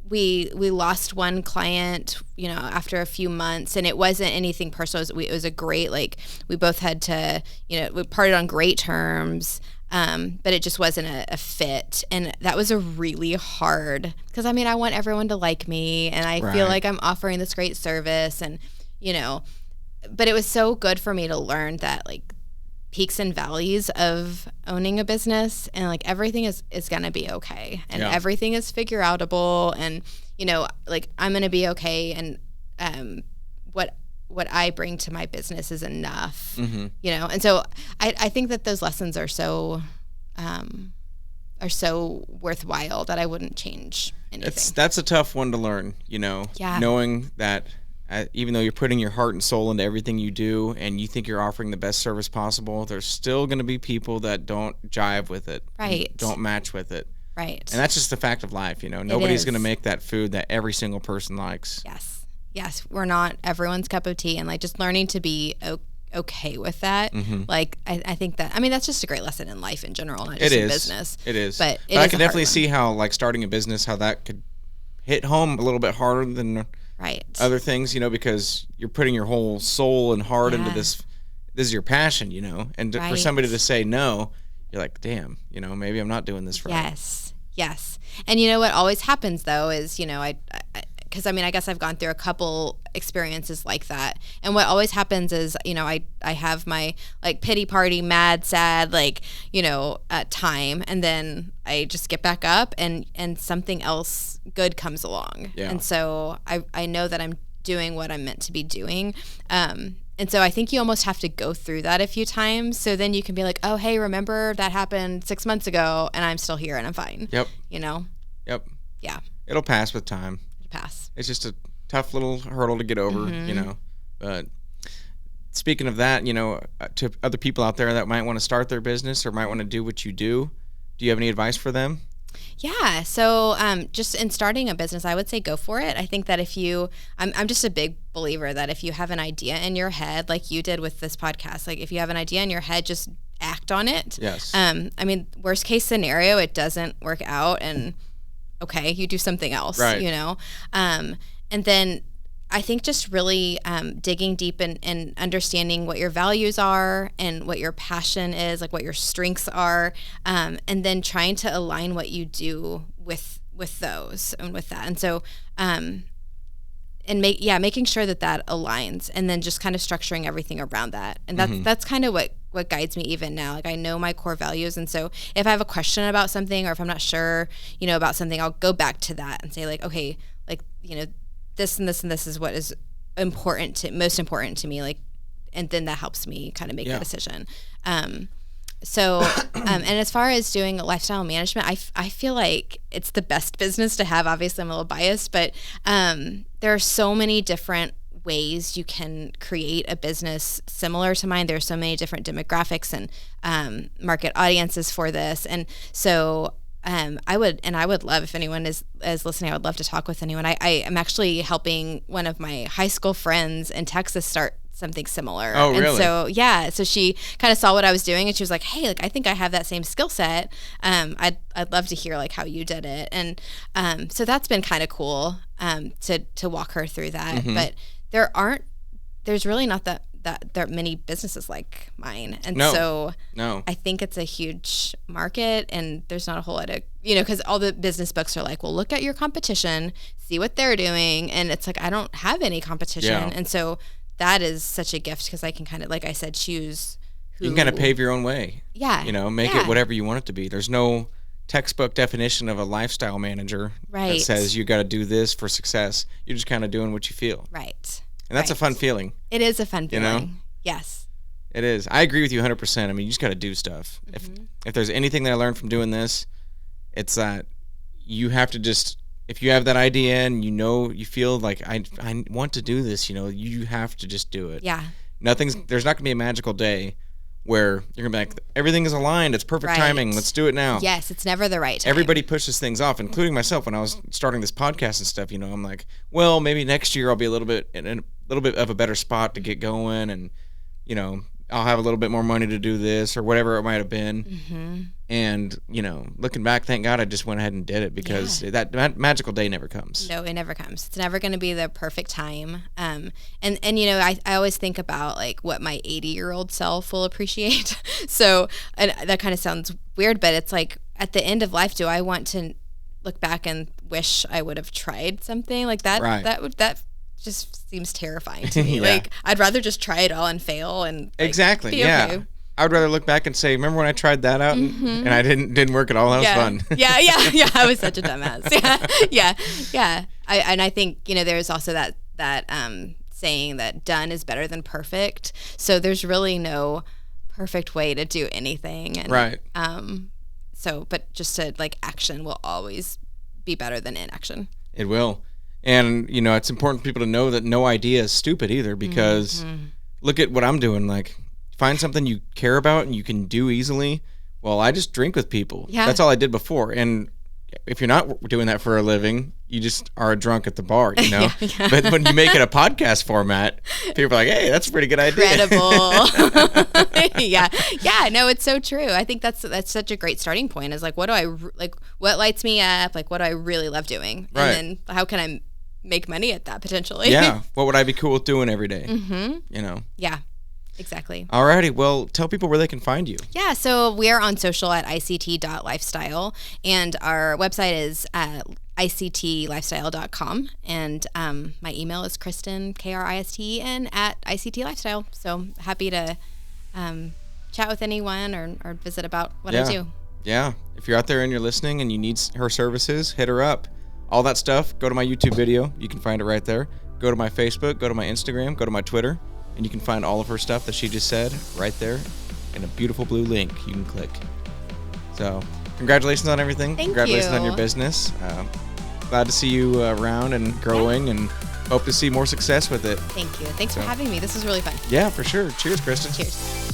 we lost one client, after a few months, and it wasn't anything personal. It was a great, we both had to, we parted on great terms. But it just wasn't a fit. And that was a really hard, because I want everyone to like me, and I feel like I'm offering this great service, and, but it was so good for me to learn that peaks and valleys of owning a business, and everything is going to be okay, and everything is figure outable, and, I'm going to be okay. And, what I bring to my business is enough, and so I think that those lessons are so worthwhile that I wouldn't change anything. That's a tough one to learn, knowing that even though you're putting your heart and soul into everything you do and you think you're offering the best service possible, there's still going to be people that don't jive with it, don't match with it. Right. And that's just the fact of life, Nobody's going to make that food that every single person likes. Yes, we're not everyone's cup of tea, and just learning to be okay with that. I think that, that's just a great lesson in life in general, not just in business. It is. But I can definitely see how starting a business, how that could hit home a little bit harder than other things, because you're putting your whole soul and heart into this. This is your passion, and for somebody to say no, you're like, damn, maybe I'm not doing this right. Yes. And what always happens though is, because I guess I've gone through a couple experiences like that, and what always happens is, I have my pity party, mad, sad, time, and then I just get back up, and something else good comes along, and so I know that I'm doing what I'm meant to be doing, and so I think you almost have to go through that a few times, so then you can be like, oh hey, remember that happened 6 months ago, and I'm still here and I'm fine. Yep. Yeah. It'll pass with time. Pass. It's just a tough little hurdle to get over, but speaking of that, to other people out there that might want to start their business or might want to do what you do you have any advice for them? Yeah. So just in starting a business, I would say go for it. I think that I'm just a big believer that if you have an idea in your head, like you did with this podcast, if you have an idea in your head, just act on it. Yes. Worst case scenario, it doesn't work out, and okay, you do something else, and then I think just really digging deep and understanding what your values are and what your passion is, what your strengths are, and then trying to align what you do with those and with that. And so, making sure that aligns, and then just kind of structuring everything around that. And that's kind of what guides me even now. I know my core values, and so if I have a question about something, or if I'm not sure, about something, I'll go back to that and say okay, this and this and this is what is most important to me, and then that helps me kind of make a decision. And as far as doing lifestyle management, I feel like it's the best business to have. Obviously, I'm a little biased, but there are so many different ways you can create a business similar to mine. There's so many different demographics and market audiences for this, and so I would love, if anyone is listening, I would love to talk with anyone. I am actually helping one of my high school friends in Texas start something similar. Oh, really? And so she kind of saw what I was doing, and she was like, hey, I think I have that same skill set. I'd love to hear how you did it. And so that's been kind of cool to walk her through that. But there's really not that there are many businesses like mine. And so I think it's a huge market, and there's not a whole lot of, because all the business books are well, look at your competition, see what they're doing. And it's I don't have any competition. Yeah. And so that is such a gift, because I can kind of, like I said, choose who. You can kind of pave your own way. Yeah. Make it whatever you want it to be. There's no textbook definition of a lifestyle manager that says you got to do this for success. You're just kind of doing what you feel. Right. And that's a fun feeling. It is a fun feeling. Yes. It is. I agree with you 100%. You just got to do stuff. If there's anything that I learned from doing this, it's that you have to just if you have that idea and you feel like I want to do this, you have to just do it. Yeah. There's not going to be a magical day where you're going to be like, everything is aligned. It's perfect timing. Let's do it now. Yes, it's never the right time. Everybody pushes things off, including myself. When I was starting this podcast and stuff, I'm like, well, maybe next year I'll be a little bit of a better spot to get going, and I'll have a little bit more money to do this or whatever it might have been. Mm-hmm. And looking back, thank God I just went ahead and did it, because that magical day never comes. No, it never comes. It's never going to be the perfect time. And I always think about like what my 80-year-old self will appreciate. So, and that kind of sounds weird, but it's like at the end of life, do I want to look back and wish I would have tried something like that? Right. That just seems terrifying to me. Yeah. Like, I'd rather just try it all and fail and exactly. be Yeah. okay. I would rather look back and say, remember when I tried that out and I didn't work at all? That was fun. Yeah. I was such a dumbass. Yeah. I think, there's also that saying that done is better than perfect. So there's really no perfect way to do anything. And, right. But just to like, action will always be better than inaction. It will. And, it's important for people to know that no idea is stupid either, because look at what I'm doing. Like, find something you care about and you can do easily. Well, I just drink with people. Yeah. That's all I did before. And if you're not doing that for a living, you just are a drunk at the bar, Yeah. But when you make it a podcast format, people are like, hey, that's a pretty good idea. Incredible. Yeah. No, it's so true. I think that's such a great starting point, is like, what lights me up? Like, what do I really love doing? Right. And then how can I make money at that potentially? Yeah. What would I be cool with doing every day? Yeah. Exactly. Alrighty. Well, tell people where they can find you. Yeah, so we are on social at ICT.lifestyle, and our website is ICTLifestyle.com, and my email is Kristen, Kristen, at ICT Lifestyle. So happy to chat with anyone or visit about what I do. Yeah. If you're out there and you're listening and you need her services, hit her up. All that stuff, go to my YouTube video. You can find it right there. Go to my Facebook, go to my Instagram, go to my Twitter, and you can find all of her stuff that she just said right there in a beautiful blue link you can click. So, congratulations on everything. Thank Congratulations you. on your business. Glad to see you around and growing, and hope to see more success with it. Thank you. Thanks for having me. This was really fun. Yeah, for sure. Cheers, Kristen. Cheers.